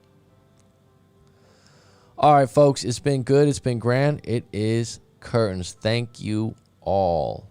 All right, folks. It's been good. It's been grand. It is curtains. Thank you all.